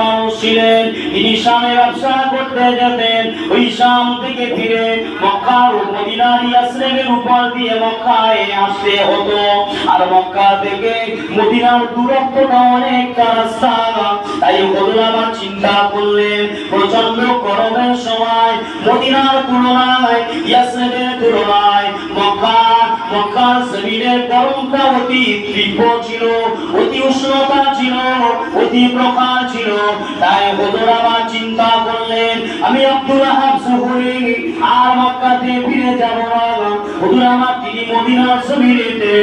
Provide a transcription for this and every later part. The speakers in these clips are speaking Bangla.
মানুষ ছিলেন, তিনি শামে ব্যবসা করতে যেতেন। ওই শাম থেকে ফিরে মক্কা ও মদিনার ইয়াসরিবের উপর দিয়ে মক্কায় আসতে হতো। আর মক্কা থেকে মদিনার দূরত্বটা অনেকটা রাস্তা। তাই হুজুর আমার চিন্তা করলেন, প্রচন্ড গরমের সময় মদিনার তুলনায় ইয়াসরিবের তুলনায় মক্কার জমিনের গরমটা অতি তীব্র ছিল, অতি উষ্ণতা ছিল, অতি প্রখর ছিল। তাই হুজুর আমার চিন্তা করলেন, আমি আব্দুল ওয়াহাব জুহরি আর মক্কাতে ফিরে যাব না। হুজুর আমার তিনি মদিনার জমিনেতে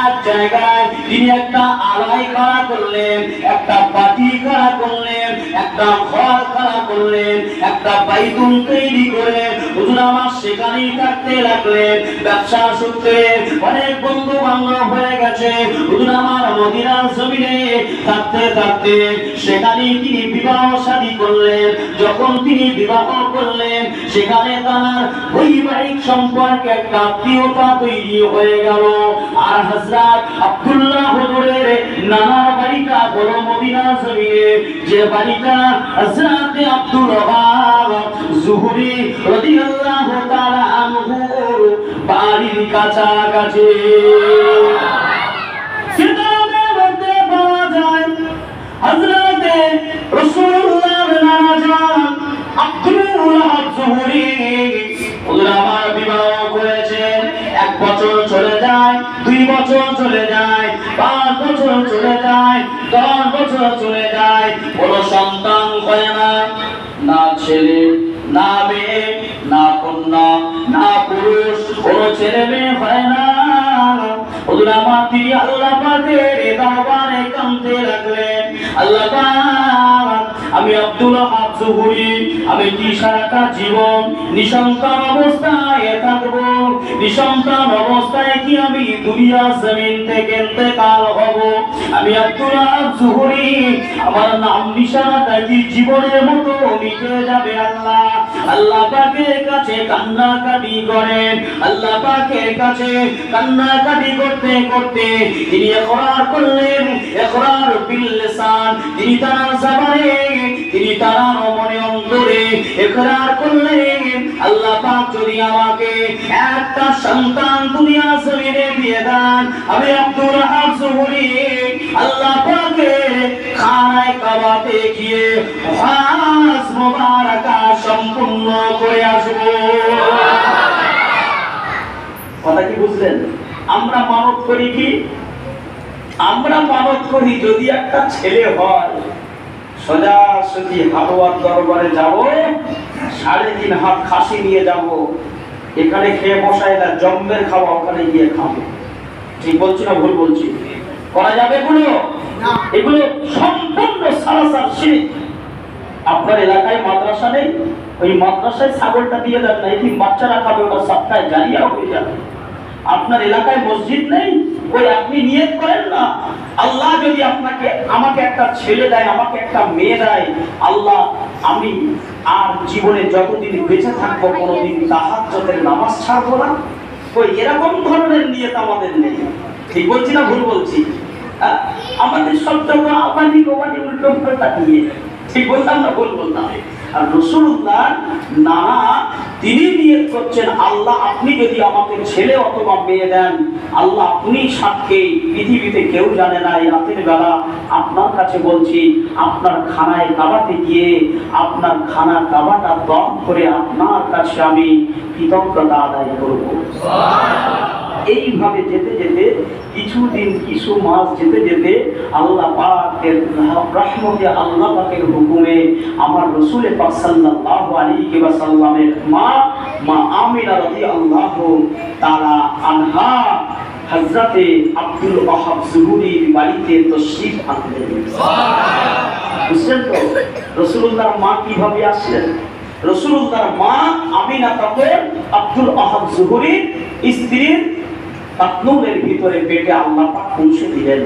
এক জায়গায় তিনি একটা আলাই খাড়া করলেন, একটা বাটি খাড়া করলেন, একটা ঘর খাড়া করলেন, একটা বাইতুল তৈরি করে হুজুর আমার সেখানেই থাকতে লাগলেন। ব্যবসা সূত্রে অনেক বন্ধু বান্ধব হয়ে গেছে। হুজুর আমার মদিনার জমিনে থাকতে থাকতে সেখানেই তিনি বিবাহ শাদী করলেন। যখন তিনি বিবাহ করলেন, সেখানে তার বৈবাহিক সম্পর্কে একটা আত্মীয়তা তৈরি হয়ে গেল। আর হযরত আব্দুল্লাহ হুজুরের নানার বাড়িটা বড় মদিনার জমিনে, যে বাড়িটা হযরত আব্দুল ওয়াহাব জুহরি রাদিয়াল্লাহু তাআলা আনহু বাড়ির কাছাকাছি। কিতাবের মধ্যে পাওয়া যায় হযরত রাসূলুল্লাহর নানা জান আব্দুল ওয়াহাব জুহরি হুজুর আমার বিবাহ করেছেন। 1 বছর চলে যায়, 2 বছর চলে যায়, 5 বছর চলে যায়, 10 বছর চলে যায়, কোনো সন্তান হয় না। না ছেলে, না মেয়ে, না কন্যা, না পুরুষ, কোনো ছেলে মেয়ে হয় না। হুজুর আমার তিনি আল্লাহ পাকের দরবারে কাঁদতে লাগলেন, আল্লাহ পাক, আমি আব্দুল ওয়াহাব জুহরি আমি কি সারাটা জীবন নিঃসন্তান অবস্থায় থাকবো? নিঃসন্তান অবস্থায় কি আমি দুনিয়া জমিন থেকে ইন্তেকাল হব? আমি আব্দুল ওয়াহাব জুহরি আমার নাম নিশানাটা কি জীবনের মতো মিটে যাবে? আল্লাহ আল্লাহ পাকের কাছে কান্নাকাটি করেন। আল্লাহ পাকের কাছে কান্নাকাটি করতে করতে তিনি ইকরার করলেন, ইকরার বিল লিসান, তিনি তার জবানে, তিনি তার মনে অন্তরে ইকরার করলেন, আল্লাহ পাক যদি আমাকে একটা সন্তান দুনিয়া জমিনে দিয়ে দেন, আমি আব্দুল ওয়াহাব জুহরি আল্লাহ পাকের খানায়ে কাবাতে গিয়ে হজ মুবারাকা সম্পূর্ণ করে আসবো। কথা কি বুঝলেন? আমরা মানত করি কি? আমরা মানত করি যদি একটা ছেলে হয়, সোজাসুজি হালুয়ার দরবারে যাব, 3.5 হাত খাসি নিয়ে যাব, এখানে খেয়ে বসায় না, জম্মের খাওয়া ওখানে গিয়ে খাবো। ঠিক বলছি না ভুল বলছি? করা যাবে এগুলো? এগুলো সম্পূর্ণ সারাসার শিরক। আপনার এলাকায় মাদ্রাসা নেই, ওই মাদ্রাসায় ছাগলটা দিয়ে দেন না, এটি বাচ্চারা খাবে, ওটা সপ্তাহে জারিয়া হয়ে যাবে। আপনার এলাকায় মসজিদ নেই, ওই আপনি নিয়ত করেন না, আল্লাহ যদি আপনাকে আমাকে একটা ছেলে দেয়, আমাকে একটা মেয়ে দেয়, আল্লাহ আমি আর জীবনে যতদিন বেঁচে থাকবো কোনোদিন তাহাজ্জুদের নামাজ ছাড়বো না। ওই এরকম ধরনের নিয়ত আমাদের নেই। ঠিক বলছি না ভুল বলছি? আমাদের শব্দ আবাদি গোবাদি উল্টো পাল্টা দিয়ে, ঠিক বললাম না ভুল বললাম? আর রাসূলুল্লাহ নানা তিনি নিয়ত করছেন, আল্লাহ আপনি যদি আমাকে ছেলে অথবা মেয়ে দেন, আল্লাহ আপনি সাক্ষী, পৃথিবীতে কেউ জানে না, এই রাতের বেলা আপনার কাছে বলছি, আপনার খানায় কাবাতে গিয়ে আপনার খানা কাবাটা দম করে আপনার কাছে আমি কৃতজ্ঞতা আদায় করব। এইভাবে যেতে যেতে কিছুদিন, কিছু মাস যেতে যেতে আল্লাহ পাকের রহমতে, আল্লাহ পাকের হুকুমে আমার রাসূল পাক সাল্লাল্লাহু আলাইহি ওয়াসাল্লামের মা আমিনা রাদিয়াল্লাহু তাআলা আনহা হযরতে আব্দুল ওয়াহাব জুহরির বাড়িতে তাশরীফ আনলেন। বুঝছেন তো রাসূলুল্লাহর মা কিভাবে আসলেন? রাসূলুল্লাহর মা আমিনা তখন আব্দুল ওয়াহাব জুহরির স্ত্রীর পাতনুরের ভিতরে পেটে আল্লাহ পাক পৌঁছে দিলেন।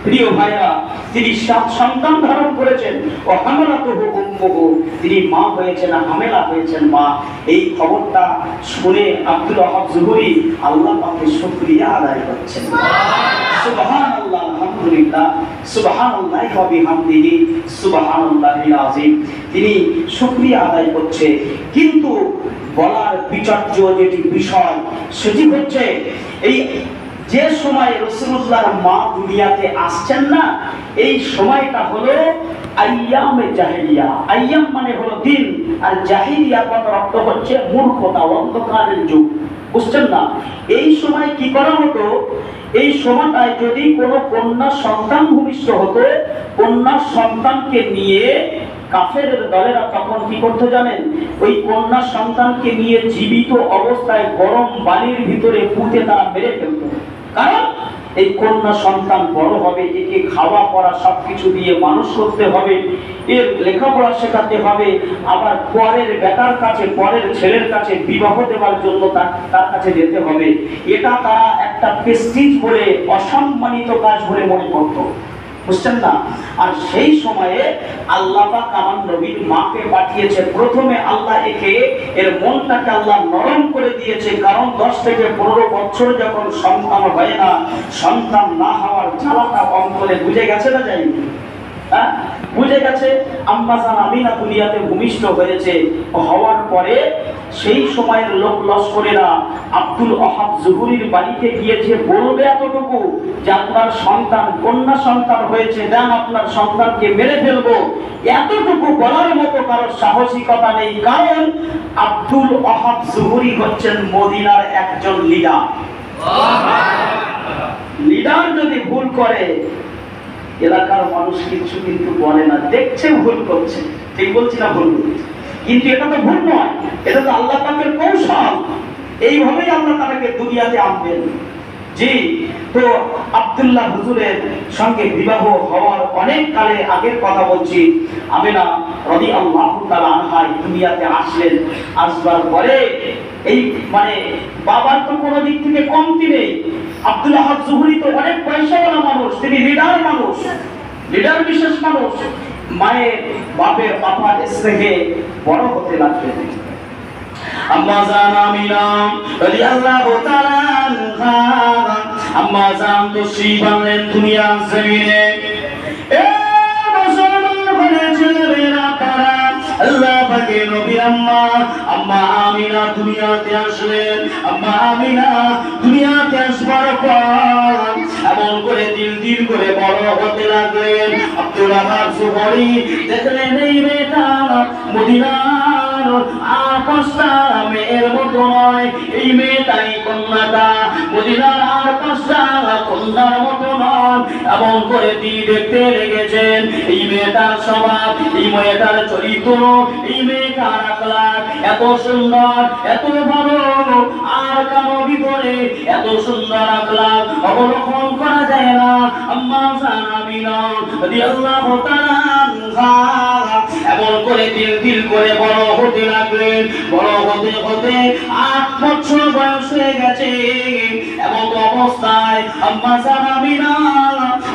প্রিয় ভাইরা, তিনি সন্তান ধারণ করেছেন, ও হামালাতুহু উম্মুহু, তিনি মা হয়েছেন, হামেলা হয়েছেন মা। এই খবরটা শুনে আব্দুল ওয়াহাব জুহরি আল্লাহ পাকের শুকরিয়া আদায় করছেন। সুবহানাল্লাহ। আলহামদুলিল্লাহ, সুবহানাল্লাহি ওয়া বিহামদিহি, সুবহানাল্লাহিল আযীম। তিনি শুকরিয়া আদায় করছে। কিন্তু বলার বিচার্য যেটি বিষয় সেটি হচ্ছে এই যে সময় রাসূলুল্লাহর মা দুনিয়াতে আসছেন না, এই সময়টা হলো আইয়ামে জাহেলিয়া। আইয়াম মানে হলো দিন, আর জাহেলিয়া কথার অর্থ হচ্ছে মূর্খতা, অন্ধকারের যুগ। বুঝছেন না? এই সময় কি করা হতো, এই সময়টায় যদি কোনো কন্যা সন্তান ভূমিষ্ঠ হতো, কন্যা সন্তানকে নিয়ে কাফেরের দলেরা তখন কি করতে জানেন, ওই কন্যা সন্তানকে নিয়ে জীবিত অবস্থায় গরম বালির ভিতরে পুঁতে তারা মেরে ফেলত। কারণ এই কন্যা সন্তান বড় হবে, একে খাওয়া পড়া সবকিছু দিয়ে মানুষ করতে হবে, এর লেখাপড়া শেখাতে হবে, আবার পরের বেটার কাছে, পরের ছেলের কাছে বিবাহ দেওয়ার জন্য তার কাছে যেতে হবে। এটা তারা একটা প্রেস্টিজ বলে, অসম্মানিত কাজ বলে মনে করত। বুঝছেন না? আর সেই সময়ে আল্লাহ পাক আমার নবীর মাকে পাঠিয়েছে। প্রথমে আল্লাহ এর মনটাকে আল্লাহ নরম করে দিয়েছে, কারণ 10 থেকে 15 বছর যখন সন্তান হয় না, সন্তান না হওয়ার জ্বালাটা অন্তরে বুঝে গেছে না যায়নি? বুঝে গেছে। আম্মা জান আমিনা দুনিয়াতে ভূমিষ্ঠ হয়েছে। হওয়ার পরে সেই সময়ের লোক লস্করেরা আব্দুল ওহাব জুহুরির বাড়িতে গিয়েছে, বলবে এতটুকু যে আপনার সন্তান কন্যা সন্তান হয়েছে, দেন আপনার সন্তানকে মেরে ফেলবো। এতটুকু বলার মতো কারো সাহসিকতা নেই, কারণ আব্দুল ওহাব জুহুরি হচ্ছেন মদিনার একজন লিডার। লিডার যদি ভুল করে এলাকার মানুষ কিছু কিন্তু বলে না, দেখছে ভুল করছে। ঠিক বলছি না? ভুল করছে, কিন্তু এটা তো ভুল নয়, এটা তো আল্লাহ পাকের কৌশল। এইভাবেই আল্লাহ তাকে দুনিয়াতে আনবেন। জি, তো আব্দুল্লাহ হুজুরের সঙ্গে বিবাহ হওয়ার অনেক কালে আগের কথা বলছি। আমিনা রাদিয়াল্লাহু তাআলা আনহা দুনিয়াতে আসলেন। আসবার পরে এই মানে বাবার তো কোনো দিক থেকে কমতি নেই। আব্দুল ওহাব জুহুরি তো অনেক পয়সাওয়ালা মানুষ, তিনি লিডার মানুষ, লিডার বিশেষ মানুষ। মায়ের বাপের পাপার স্নেহে বড় হতে লাগলেন। আম্মা জান আমিনা রাদিয়াল্লাহু তাআলা আনহা, আম্মা জান তো শিবালেন দুনিয়ার জমিনে। এ মুসলমান হয়েছিল বেরা তারা, আল্লাহ পাকের নবী আম্মা আমিনা দুনিয়াতে আসলেন। আম্মা আমিনা দুনিয়াতে আসবার পর এমন করে দিল দিল করে বড় হতে লাগলেন। আব্দুল ওহাব জুহুরি দেখলেন এই মেয়েটা মদিনার আকাশটা মেয়ের মতো নয়, এই মেয়েটাই কন্যাটা মদিনার আকাশটা কন্যার মতো নয়। এমন করে তিনি দেখতে লেগেছেন এই মেয়েটার স্বভাব, এই মেয়েটার চরিত্র, এই মেয়েটার আখলাক এত সুন্দর, এত ভালো, আর কারো ভিতরে এত সুন্দর আখলাক অবলোকন করা যায় না। আম্মা জান আমিনা রাদিয়াল্লাহু তাআলা আনহা এমন করে দিল দিল করে বড় হতে লাগলেন। বড় হতে হতে 8 বছর বয়স হয়ে গেছে। এমন অবস্থায় আম্মা জান আমিনা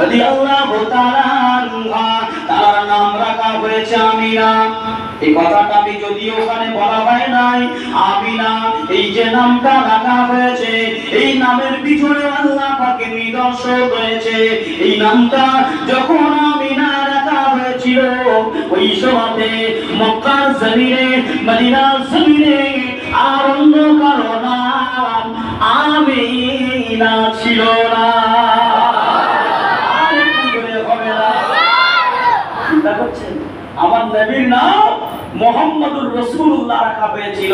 রাদিয়াল্লাহু তাআলা আনহা, তার নাম রাখা হয়েছে আমিনা। এই কথাটা আমি যদিও ওখানে বলা হয় নাই, আমিনা এই যে নামটা রাখা হয়েছে, এই নামের পিছনে আল্লাহ পাকের নিদর্শন রয়েছে। এই নামটা যখন আমিনা রাখা হয়েছিল, ওই সময়ে মক্কার জমিনে, মদিনার জমিনে আর অন্য কারো নাম আমিনা ছিল না। আর কি করে হবে না? চিন্তা করছেন? আমার নবীর নাম মুহাম্মদুর রাসূলুল্লাহ রাখা হয়েছিল।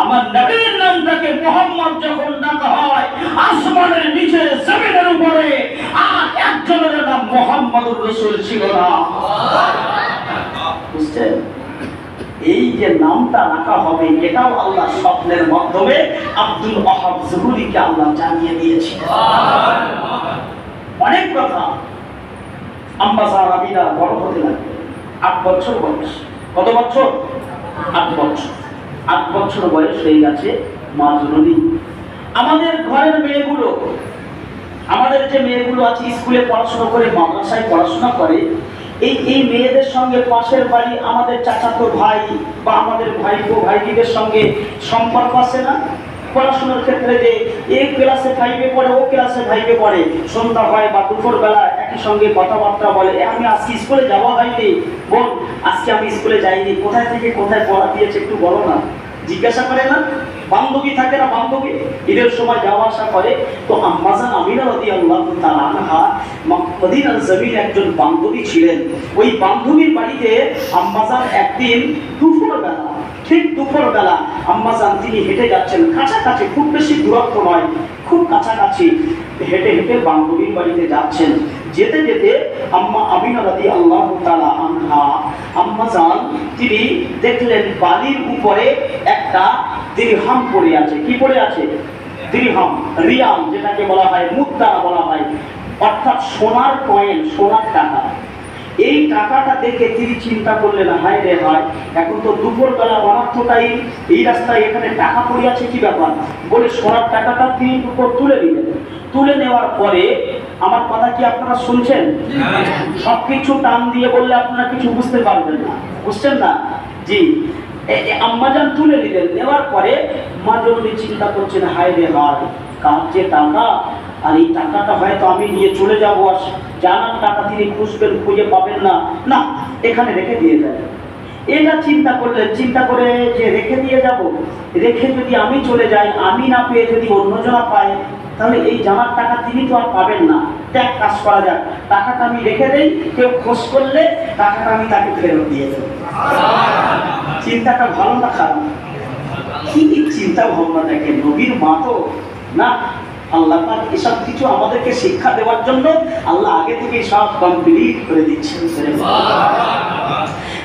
আমার নবীর নামটাকে মুহাম্মদ যখন ডাকা হয়, আসমানের নিচে জমিনের উপরে আর একজনের নাম মুহাম্মদুর রাসূল ছিল না। বুঝছেন? এই যে নামটা রাখা হবে, এটাও আল্লাহ স্বপ্নের মাধ্যমে আব্দুল ওহাব জুহুরিকে আল্লাহ জানিয়ে দিয়েছে। অনেক কথা। আম্মা জান আমিনা বড় হতে লাগলেন। 8 বছর বয়স। কত বছর? 8 বছর। 8 বছর বয়স হয়ে গেছে মা জননী। আমাদের ঘরের মেয়েগুলো, আমাদের যে মেয়েগুলো আছে স্কুলে পড়াশোনা করে, মাদ্রাসায় পড়াশোনা করে, এই মেয়েদের সঙ্গে পাশের বাড়ি আমাদের চাচাতো ভাই বা আমাদের ভাইপো ভাইদের সঙ্গে সম্পর্ক আছে না? পড়াশোনার ক্ষেত্রে যে এই ক্লাসে 5-এ পড়ে, ও ক্লাসে 5-এ পড়ে, সন্ধ্যা হয় বা দুপুর বেলা একই সঙ্গে কথাবার্তা বলে, আমি আজকে স্কুলে যাওয়া হয়নি, বোন আজকে আমি স্কুলে যাইনি, কোথায় থেকে কোথায় পড়া দিয়েছে একটু বলো না, জিজ্ঞাসা করে না? বান্ধবী থাকে না, বান্ধবী ঈদের সময় যাওয়া আসা করে। তো আম্মাজান আমিনা রাদিয়াল্লাহু তাআলা আনহা মদিনার জমিনে একজন বান্ধবী ছিলেন। ওই বান্ধবীর বাড়িতে আম্মাজান একদিন দুপুরবেলা, ঠিক দুপুরবেলা আম্মাজান তিনি হেঁটে যাচ্ছেন, কাছাকাছি, খুব বেশি দূরত্ব নয়, খুব কাছাকাছি হেঁটে হেঁটে বান্ধবীর বাড়িতে যাচ্ছেন। যেতে যেতে আম্মা আমিনা রাদিয়াল্লাহু তাআলা আনহা আম্মাজান তিনি দেখলেন বালির উপরে একটা দিরহাম পড়ে আছে। কি পড়ে আছে? দিরহাম, রিয়াল, যেটাকে বলা হয় মুদ্রা বলা হয়, অর্থাৎ সোনার কয়েন, সোনার টাকা। এই টাকাটা দেখে তিনি চিন্তা করলেন, হায় রে হায়, এখন তো দুপুরবেলা অনার্থটাই, এই রাস্তায় এখানে টাকা পড়ে আছে, কি ব্যাপার, বলে সোনার টাকাটা তিনি তুলে নিলেন। তুলে নেওয়ার পরে, আমার কথা কি আপনারা শুনছেন? সবকিছু টান দিয়ে বললে আপনারা কিছু বুঝতে পারবেন না, বুঝছেন না? জি, আম্মাজান তুলে নিলেন। নেওয়ার পরে মা জননী চিন্তা করছেন, হায় রে হায়, কার যে টাকা, আর এই টাকাটা হয়তো আমি নিয়ে চলে যাবো, আর জানার টাকা তিনি খুঁজবেন, খুঁজে পাবেন না, না এখানে রেখে দিয়ে যাবেন। এটা চিন্তা করলেন, চিন্তা করে যে রেখে দিয়ে যাব, রেখে যদি আমি চলে যাই, আমি না পেয়ে যদি অন্যজনা পায়, তাহলে এই জানার টাকা তিনি তো আর পাবেন না। এক কাজ করা যাক, টাকাটা আমি রেখে দেই, কেউ খোঁজ করলে টাকাটা আমি তাকে ফেরত দিয়ে দেবো। চিন্তাটা ভালো না খারাপ? কি চিন্তা ভাবনা দেখেন, নবীর মা তো না, আল্লাহ পাক এসব কিছু আমাদেরকে শিক্ষা দেওয়ার জন্য আল্লাহ আগে থেকে সব কমপ্লিট করে দিচ্ছেন।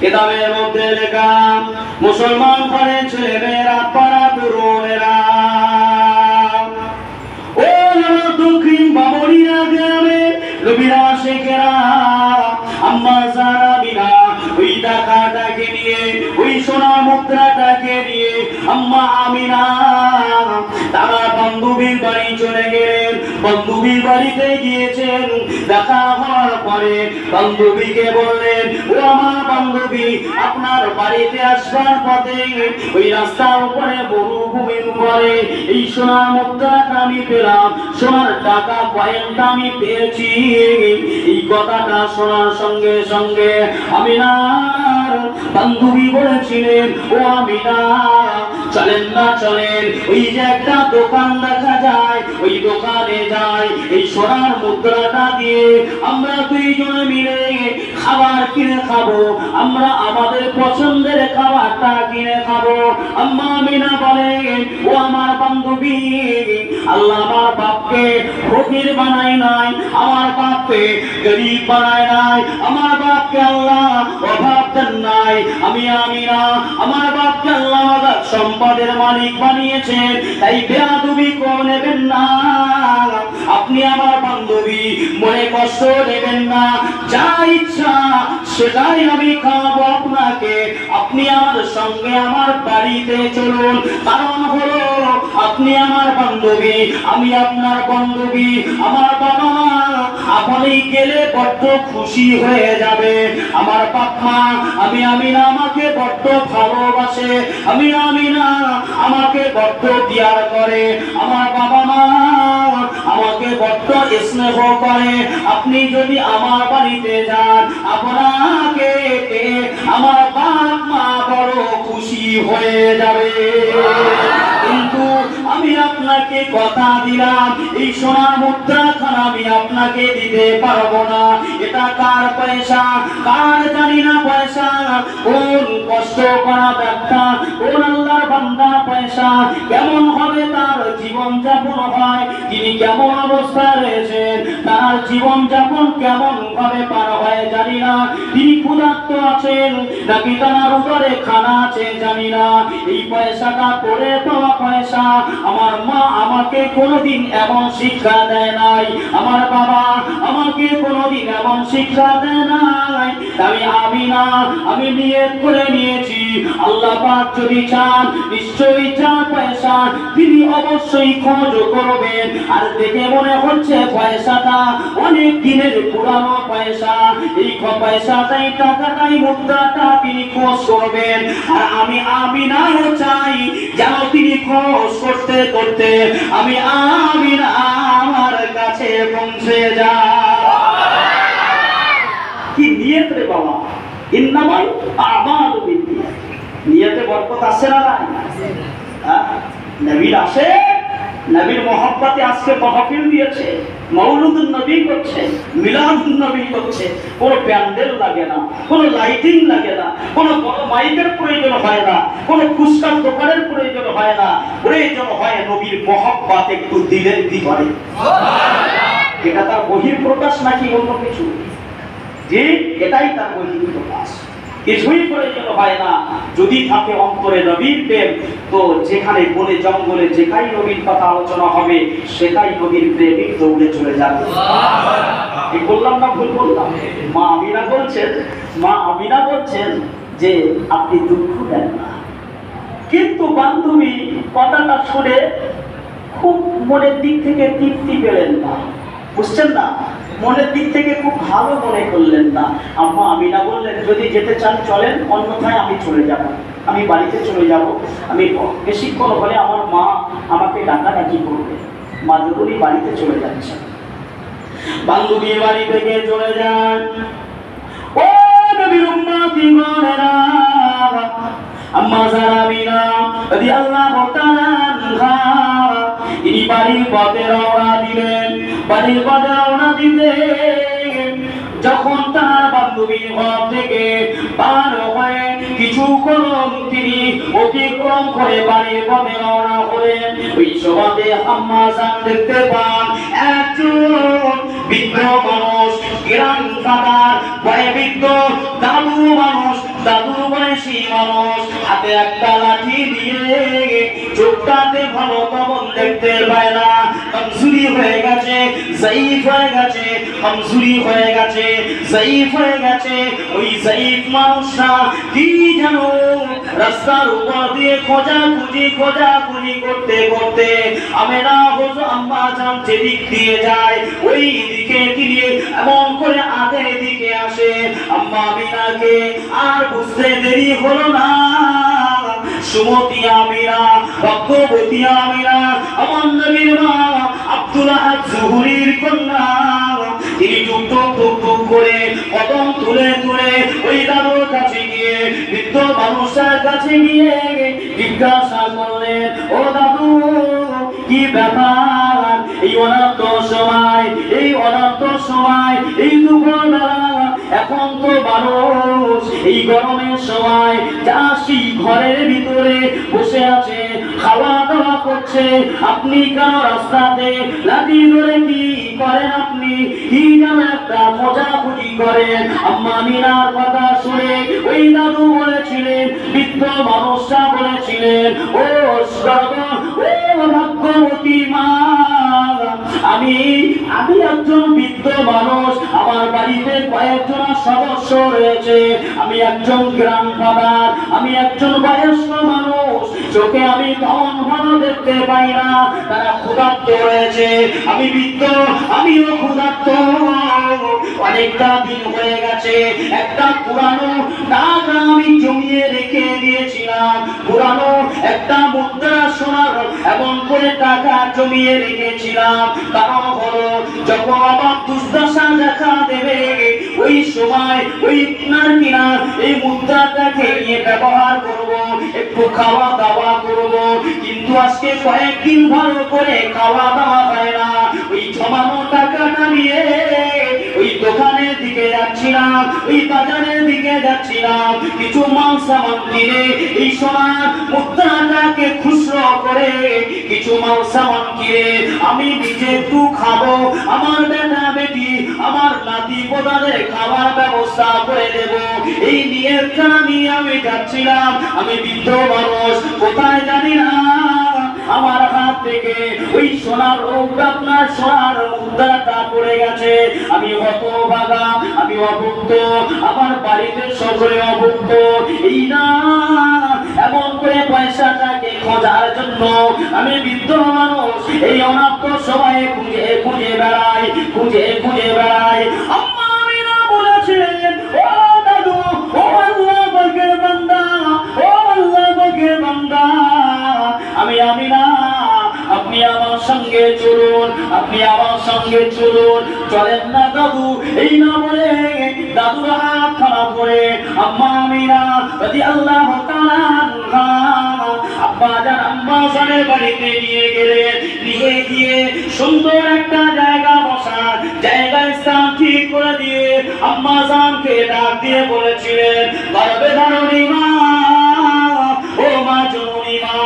কিতাবের মধ্যে লেখা, মুসলমান ঘরের ছেলেমেয়েরা, পাড়া তরুণেরা, ও দক্ষিণ বাবরিয়া গ্রামে নবীরা শেখেরা, আম্মা জানা বিনা ওই টাকাটাকে নিয়ে, ওই সোনা মুদ্রাটাকে নিয়ে আম্মা আমিনা তারা বান্ধবীর বাড়ি চলে গেলেন। বান্ধবীর বাড়িতে গিয়েছেন, দেখা হওয়ার পরে বান্ধবীকে বললেন, ও আমার বান্ধবী, আপনার বাড়িতে আসবার পথে ওই রাস্তার উপরে মরুভূমির উপরে এই সোনার মুদ্রাটা আমি পেলাম, সোনার টাকা কয়েনটা আমি পেয়েছি। এই কথাটা শোনার সঙ্গে সঙ্গে আমিনার বান্ধবী বলেছিলেন, ও আমিনা, চলেন না চলেন, ওই যে একটা দোকান দেখা যায়, ওই দোকানে যাই, এই সোনার মুদ্রাটা দিয়ে আমরা দুইজনে মিলে খাবার কিনে খাবো, আমরা আমাদের পছন্দের খাবারটা কিনে খাবো। আম্মা আমিনা বলেন, ও আমার বান্ধবী, আল্লাহ আমার বাপকে ফকির বানায় নাই, আমার বাপকে গরিব বানায় নাই, আমার বাপকে আল্লাহ অভাব দেন নাই। আমি আমিনা, আমার বাপকে আল্লাহ সম্পদের মালিক বানিয়েছেন, তাই বেয়াদবি করে নেবেন না। আপনি আমার বান্ধবী, মনে কষ্ট নেবেন না, যা ইচ্ছা সেটাই আমি খাওয়াবো আপনাকে, আপনি আমার সঙ্গে আমার বাড়িতে চলুন। কারণ হলো আপনি আমার বান্ধবী, আমি আপনার বান্ধবী, আমার বাবা মা আপনি গেলে বড্ড খুশি হয়ে যাবে। আমার বাপ মা আমি আমিনা আমাকে বড্ড ভালোবাসে, আমি আমিনা আমাকে বড্ড দিয়ার করে, আমার বাবা মা আমাকে বড্ড স্নেহ করে। আপনি যদি আমার বাড়িতে যান, আপনাকে আমার বাপ মা বড় খুশি হয়ে যাবে। কিন্তু আমি আপনাকে কথা দিলাম, এই সোনার মুদ্রাখানা আমি আপনাকে দিতে পারবো না। এটা কার পয়সা, কার জানি না পয়সা, কোন কষ্ট করা ব্যক্তি, কোন আল্লাহর বান্দার পয়সা, কেমন হবে তার জীবন যাপন হয়, তিনি কেমন অবস্থায় রয়েছেন, তার জীবন যাপন কেমন ভাবে পার হয় জানি না, তিনি ক্ষুধার্ত আছেন নাকি তার উদরে খানা আছে জানি না। এই পয়সাটা করে পাওয়া পয়সা, আমার মা আমাকে কোনোদিন এমন শিক্ষা দেয় নাই, আমার বাবা আমাকে কোনোদিন এমন শিক্ষা দেয় নাই। আমি আমিনা, আমি নিয়ত করে নিয়েছি আল্লাহ পাক যদি চান নিশ্চয়ই 4 পয়সা তিনি অবশ্যই খরচ করবেন। আর দেখে মনে হচ্ছে পয়সাটা অনেক দিনের পুরানো পয়সা, এই পয়সাটাই টাকাটাই মুদ্রাটা তিনি খরচ করবেন। আর আমি আমিনাও চাই যেন তিনি খরচ করতে করতে আমি আমিনা আমার কাছে পৌঁছে যায়। কি নিয়ত রে বাবা, ইন্নামাল আমালু বিন্নিয়াত। নিয়তে বরকত আছে না নাই? নবীর আসে, নবীর মহব্বতে আজকে মাহফিল দিয়েছে, মৌলুদুন নবী করছে, মিলাদুন নবী করছে। কোনো প্যান্ডেল লাগে না, কোনো লাইটিং লাগে না, কোনো বড় মাইকের প্রয়োজন হয় না, কোনো ফুসকার দোকানের প্রয়োজন হয় না। প্রয়োজন হয় নবীর মহব্বত একটু দিলের ভিতরে। এটা তার বহির প্রকাশ নাকি অন্য কিছু? যে এটাই তার বহির প্রকাশ, কিছুই প্রয়োজন হয় না। যদি থাকে অন্তরে নবীর প্রেম, তো যেখানে বনে জঙ্গলে যেখানে নবীর কথা আলোচনা হবে সেটাই নবীর প্রেমিক দৌড়ে চলে যাবে। এই বললাম না ভুল বললাম? মা আমিনা বলছেন যে আপনি দুঃখ দেন না, কিন্তু বান্ধবী কথাটা শুনে খুব মনের দিক থেকে তৃপ্তি পেলেন না, বুঝছেন না? মনের দিক থেকে খুব ভালো মনে করলেন না। আম্মা আমিনা বললেন যদি যেতে চান চলেন, অন্যথায় আমি চলে যাব, আমি বাড়িতে চলে যাব। আমি বেশিক্ষণ হলে আমার মা আমাকে ডাকাডাকি করবে। মা যখনই বাড়িতে চলে যাচ্ছে, বান্ধবী বাড়ি থেকে চলে যান। ও নবীর উম্মতিগণেরা, আম্মা জান আমিনা রাদিয়াল্লাহু তাআলা আনহা ইনি বাড়ির পথে রওনা দিলেন। বাড়ির পথে রওনা দিতে যখন তার বান্ধবীর ঘর থেকে পার হয়ে কিছু কদম তিনি অতিক্রম করে বাড়ির পথে রওনা হলেন, ওই সময় আম্মা জান দেখতে পান একজন বৃদ্ধ মানুষ, গ্রামদার বয়োবৃদ্ধ দাদু মানুষ, দাদু বয়সী মানুষ, হাতে একটা লাঠি দিয়ে, চোখটাতে ভালো তেমন দেখতে পায় না, কমজোরি হয়ে গেছে, জাইফ হয়ে গেছে, কমজোরি হয়ে গেছে, জাইফ হয়ে গেছে। ওই জাইফ মানুষটা কি যেন রাস্তার উপর দিয়ে খোঁজাখুঁজি করতে করতে আমেনা হুজুর আম্মা জান যেদিক দিয়ে যায় ওই দিকে তিনি এমন করে আগের দিকে আসে। আম্মা আমিনাকে আর বুঝতে দেরি হলো না। সুমতি আমিনা, ভক্তবতী আমিনা, আমার নবীর মা আব্দুল্লাহ জুহুরির কন্যা, তিনি টুক করে কদম তুলে ওই দাদুর কাছে গিয়ে, বৃদ্ধ মানুষের কাছে গিয়ে জিজ্ঞাসা করলেন, ও দাদু কি ব্যাপার? এই অনন্ত সময়, এই দুপুরবেলা, এখন তো মানুষ এই গরমের সময় চাষি ঘরের ভিতরে বসে আছে, খাওয়া দাওয়া করছে, আপনি কেন রাস্তাতে লাঠি ধরে কি করেন? আপনি কি যেন একটা খোঁজাখুঁজি করেন। আম্মা আমিনার কথা শুনে ওই দাদু বলেছিলেন, বৃদ্ধ মানুষটা বলেছিলেন, ও ভাগ্যবতী মা, আমি একজন বৃদ্ধ মানুষ, আমার বাড়িতে কয়েকজন সদস্য রয়েছে, আমি একজন গ্রামফাদার, আমি একজন বয়স্ক মানুষ, চোখে আমি তখন ভালো দেখতে পাই না, তারা ক্ষুধার্ত রয়েছে, আমি বৃদ্ধ, আমিও ক্ষুধার্ত। অনেকটা দিন হয়ে গেছে, একটা পুরানো টাকা আমি জমিয়ে রেখে দিয়েছিলাম, পুরানো একটা মুদ্রা সোনার এমন করে টাকা জমিয়ে রেখেছিলাম, কারণ হলো যখন আমার দুর্দশা দেখা দেবে ওই সময় ওই কিনা এই মুদ্রাটাকে নিয়ে ব্যবহার করব, একটু খাওয়া দাওয়া করব। কিন্তু আজকে কয়েকদিন ভালো করে খাওয়া দাওয়া হয় না, ওই জমানো টাকাটা নিয়ে ওই দোকানের দিকে যাচ্ছিলাম, ওই বাজারের দিকে যাচ্ছিলাম, কিছু মাল সামান কিনে এই সোনার মুদ্রাটাকে খুচরো করে কিছু মাল সামান কিনে আমি নিজে একটু খাবো, আমার বেটা বেটি, আমার নাতি পোতাদের খাবার ব্যবস্থা করে দেব, এই নিয়তটা নিয়ে আমি যাচ্ছিলাম। আমি বৃদ্ধ মানুষ, কোথায় জানি না, আমার হাত থেকে ওই সোনার আপনার সোনার মুদ্রাটা পড়ে গেছে। আমি হতভাগা, আমি অভুক্ত, আমার বাড়িতে সকলে অভুক্ত। এই না বাচ্চাটাকে খোঁজার জন্য আমি বৃদ্ধ মানুষ এই অনাথ সবাই খুঁজে খুঁজে বেড়াই, খুঁজে খুঁজে বেড়াই। আম্মা আমিনা বলেছিলেন, ও দাদু, ও আল্লাহ পাকের বান্দা, ও আল্লাহ পাকের বান্দা, আমি আমিনা, আপনি আমার সঙ্গে চলুন, আপনি আমার সঙ্গে চলুন। চলেন না দাদু, এই না বলে দাদুর হাত খারাপ করে আম্মা আমিনা রাদিয়াল্লাহু তাআলা আনহা আব্বা জান আম্মা জানের বাড়িতে নিয়ে গেলেন। নিয়ে গিয়ে সুন্দর একটা জায়গা বসার জায়গা স্থান ঠিক করে দিয়ে আম্মা জানকে ডাক দিয়ে বলেছিলেন, গর্ভে ধারণী মা, ও মা জননী মা,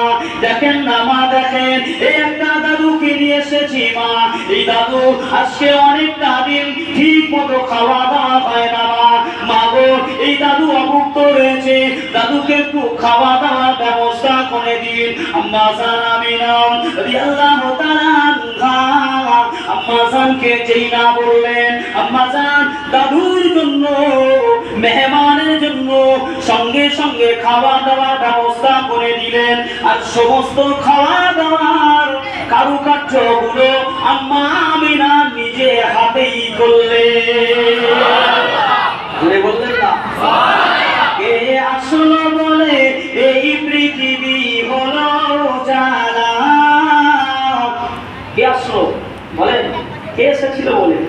দেখেন না মা, দেখেন এই একটা দাদুকে নিয়ে এসেছি মা। এই দাদু আজকে অনেকটা দিন ঠিক মতো খাওয়া দাওয়া হয় না মা। মা গো, এই দাদু অভুক্ত রয়েছে, দাদুকে একটু খাওয়া দাওয়ার ব্যবস্থা করে দিন। আম্মা জান আমিনা রাদিয়াল্লাহু তাআলা আনহা আম্মা জানকে যেই না বললেন, আম্মা জান দাদুর জন্য, মেহমানের জন্য সঙ্গে সঙ্গে খাওয়া দাওয়ার ব্যবস্থা করে দিলেন। আর সমস্ত খাওয়া দাওয়ার কারুকার্য গুলো আম্মা আমিনা নিজে হাতেই করলেন। বললেন না, কে আসলো বলে এই পৃথিবী হলো জালা? কে আসলো বলেন, কে এসেছিল বলে?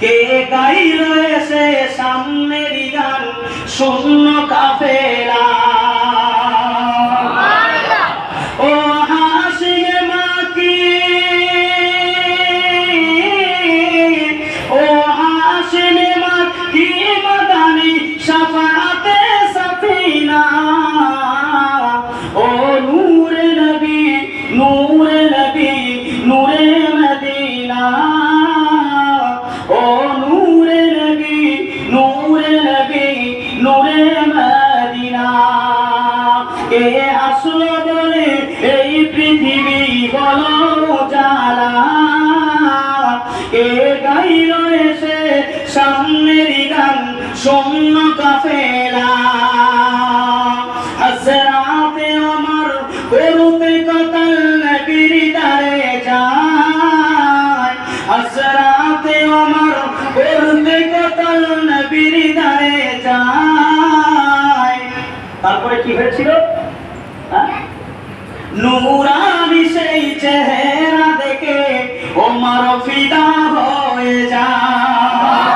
কে গাইল এসে সামনের গান শূন্য কাফেলা? ও হাসিয়ে মাকি, ও হাসিয়ে মাকি মাদানি শাফাতে সাফিনা, ও নূরে নবী, নূরে নবী, নূরে মদিনা, ও নূরে নবী, নূরে নবী, নূরে মদিনা। কে আসলো বলে এই পৃথিবী হলো জালা? কে গাইল এসে সামনের গান শূন্য কাফেলা? হযরতে ওমর করতে কতল নবীর দারে যায়, হযরতে ওমর করতে কতল নবীর দারে যায়। তারপরে কি হয়েছিল? নূরানি সেই চেহারা দেখে ওমর ফিদা হয়ে যায়।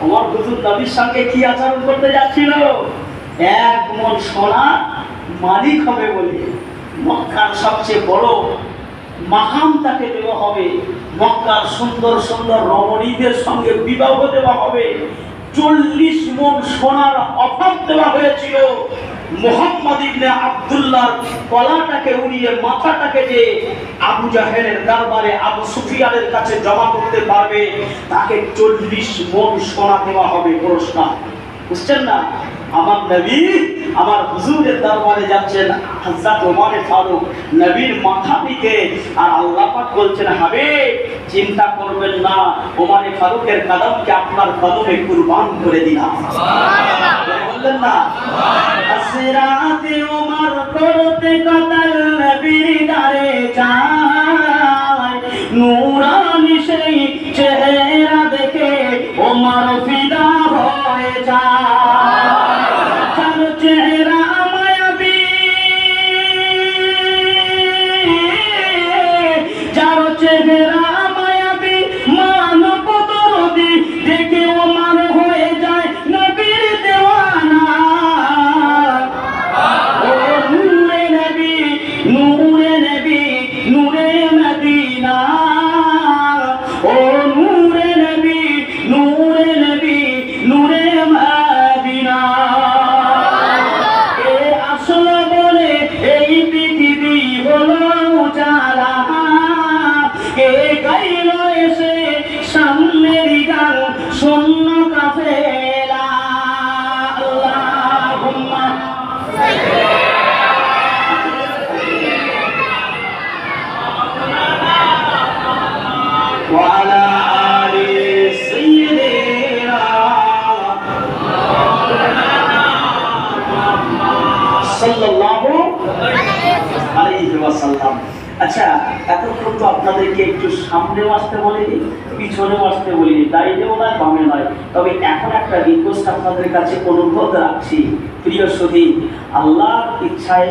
ওমর হুজুর নবীর সঙ্গে কি আচরণ করতে যাচ্ছিল? এক মন সোনা মালিক হবে বলে মক্কার সবচেয়ে বড় মাকাম তাকে দেওয়া হবে, মক্কার সুন্দর সুন্দর রমণীদের সঙ্গে বিবাহ দেওয়া হবে। 40 মণ সোনার অফার দেওয়া হয়েছিল। মুহাম্মদ ইবনে আব্দুল্লাহর গলাটাকে উড়িয়ে মাথাটাকে যে আবু জাহেলের দরবারে আবু সুফিয়ানের কাছে জমা করতে পারবে তাকে 40 মণ সোনা দেওয়া হবে পুরস্কার। বুঝছেন না? আমার নবী আমার হুজুরের দরবারে যাচ্ছেন হযরত ওমর ফারুক নবীর মাথা থেকে, আর আল্লাহ পাক বলছেন, হাবিব চিন্তা করবেন না, ওমর ফারুকের কদমকে আপনার কদমে কুরবান করে দিলাম। সুবহানাল্লাহ বললেন না? আসরাতে ওমর করতে কতল নবীর দারে যায়, নূরানি সেই চেহারা দেখে ওমর ফিদা হয়ে যায়। তার চেহারা মায়াবী, যার চেহারা মায়াবী মানব দরদি দেখে ওমর হয়ে যায় নবীর দেওয়ানা। ও নূরে নবী, নূরে নবী, নূরে মদিনা, ও নূরে নবী, নূরে নবী, নূরে মদিনা। এ আসলো বলে এই পৃথিবী হলো জালা? কে গাইল এসে সামনের গান শূন্য কাফেলা? আল্লাহুম্মা وعلى آل سيدنا صلى الله আলাইহি ওয়াসাল্লাম। আচ্ছা, এতক্ষণ তো আপনাদেরকে একটু সামনেও আসতে বলিনি, পিছনেও আসতে বলিনি, ডাইনেও নয় বামে নয়। তবে এখন একটা রিকোয়েস্ট আপনাদের কাছে অনুরোধ রাখছি, প্রিয় সুধী, আল্লাহর ইচ্ছায়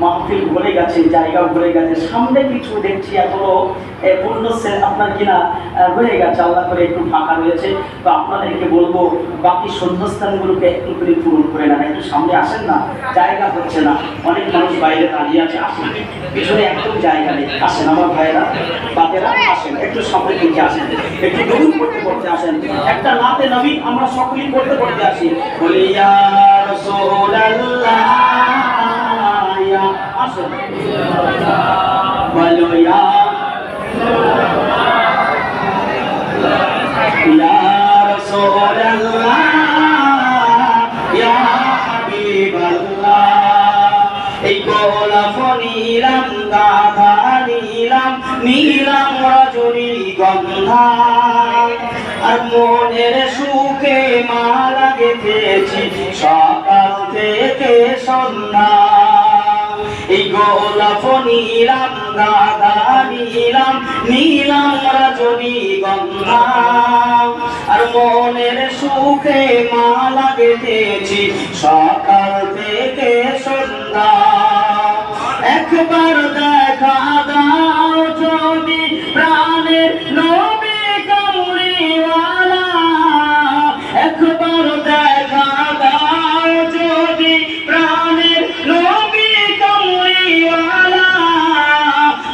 মাহফিল ভরে গেছে, জায়গা ভরে গেছে, সামনে কিছু দেখছি এখনো পূর্ণ আপনার কিনা হয়ে গেছে, আল্লাহ করে একটু ফাঁকা রয়েছে। তো আপনাদেরকে বলবো বাকি শূন্যস্থানগুলোকে একটু করে পূরণ করে নেন, একটু সামনে আসেন না, জায়গা হচ্ছে না, অনেক মানুষ বাইরে দাঁড়িয়ে আছে, আসেন, পিছনে একদম জায়গা নেই, আসেন আমার ভাইয়েরা বাপেরা, আসেন একটু সামনে দিকে আসেন, একটু দরুদ পড়তে পড়তে আসেন, একটা নাতে নবী আমরা সকলেই পড়তে পড়তে আসি, বলি ইয়া রাসূলুল্লাহ, আসেন বলো ইয়া রাসূলুল্লাহ ইয়া হাবিবাল্লাহ। এই গোলাপ নীলাম গাধা নীলাম নীলাম রজনীগন্ধা, আর মনের সুখে মালা গেঁথেছি সকাল থেকে সন্ধ্যা। এই গোলাপ নীলাম গাধা নীলাম নীলাম রজনীগন্ধা, আর মনের সুখে মালা গেঁথেছি সকাল থেকে সন্ধ্যা। একবার দেখা দাও যদি প্রাণের নবী কামলিওয়ালা, একবার দেখা দাও যদি প্রাণের নবী কামলিওয়ালা,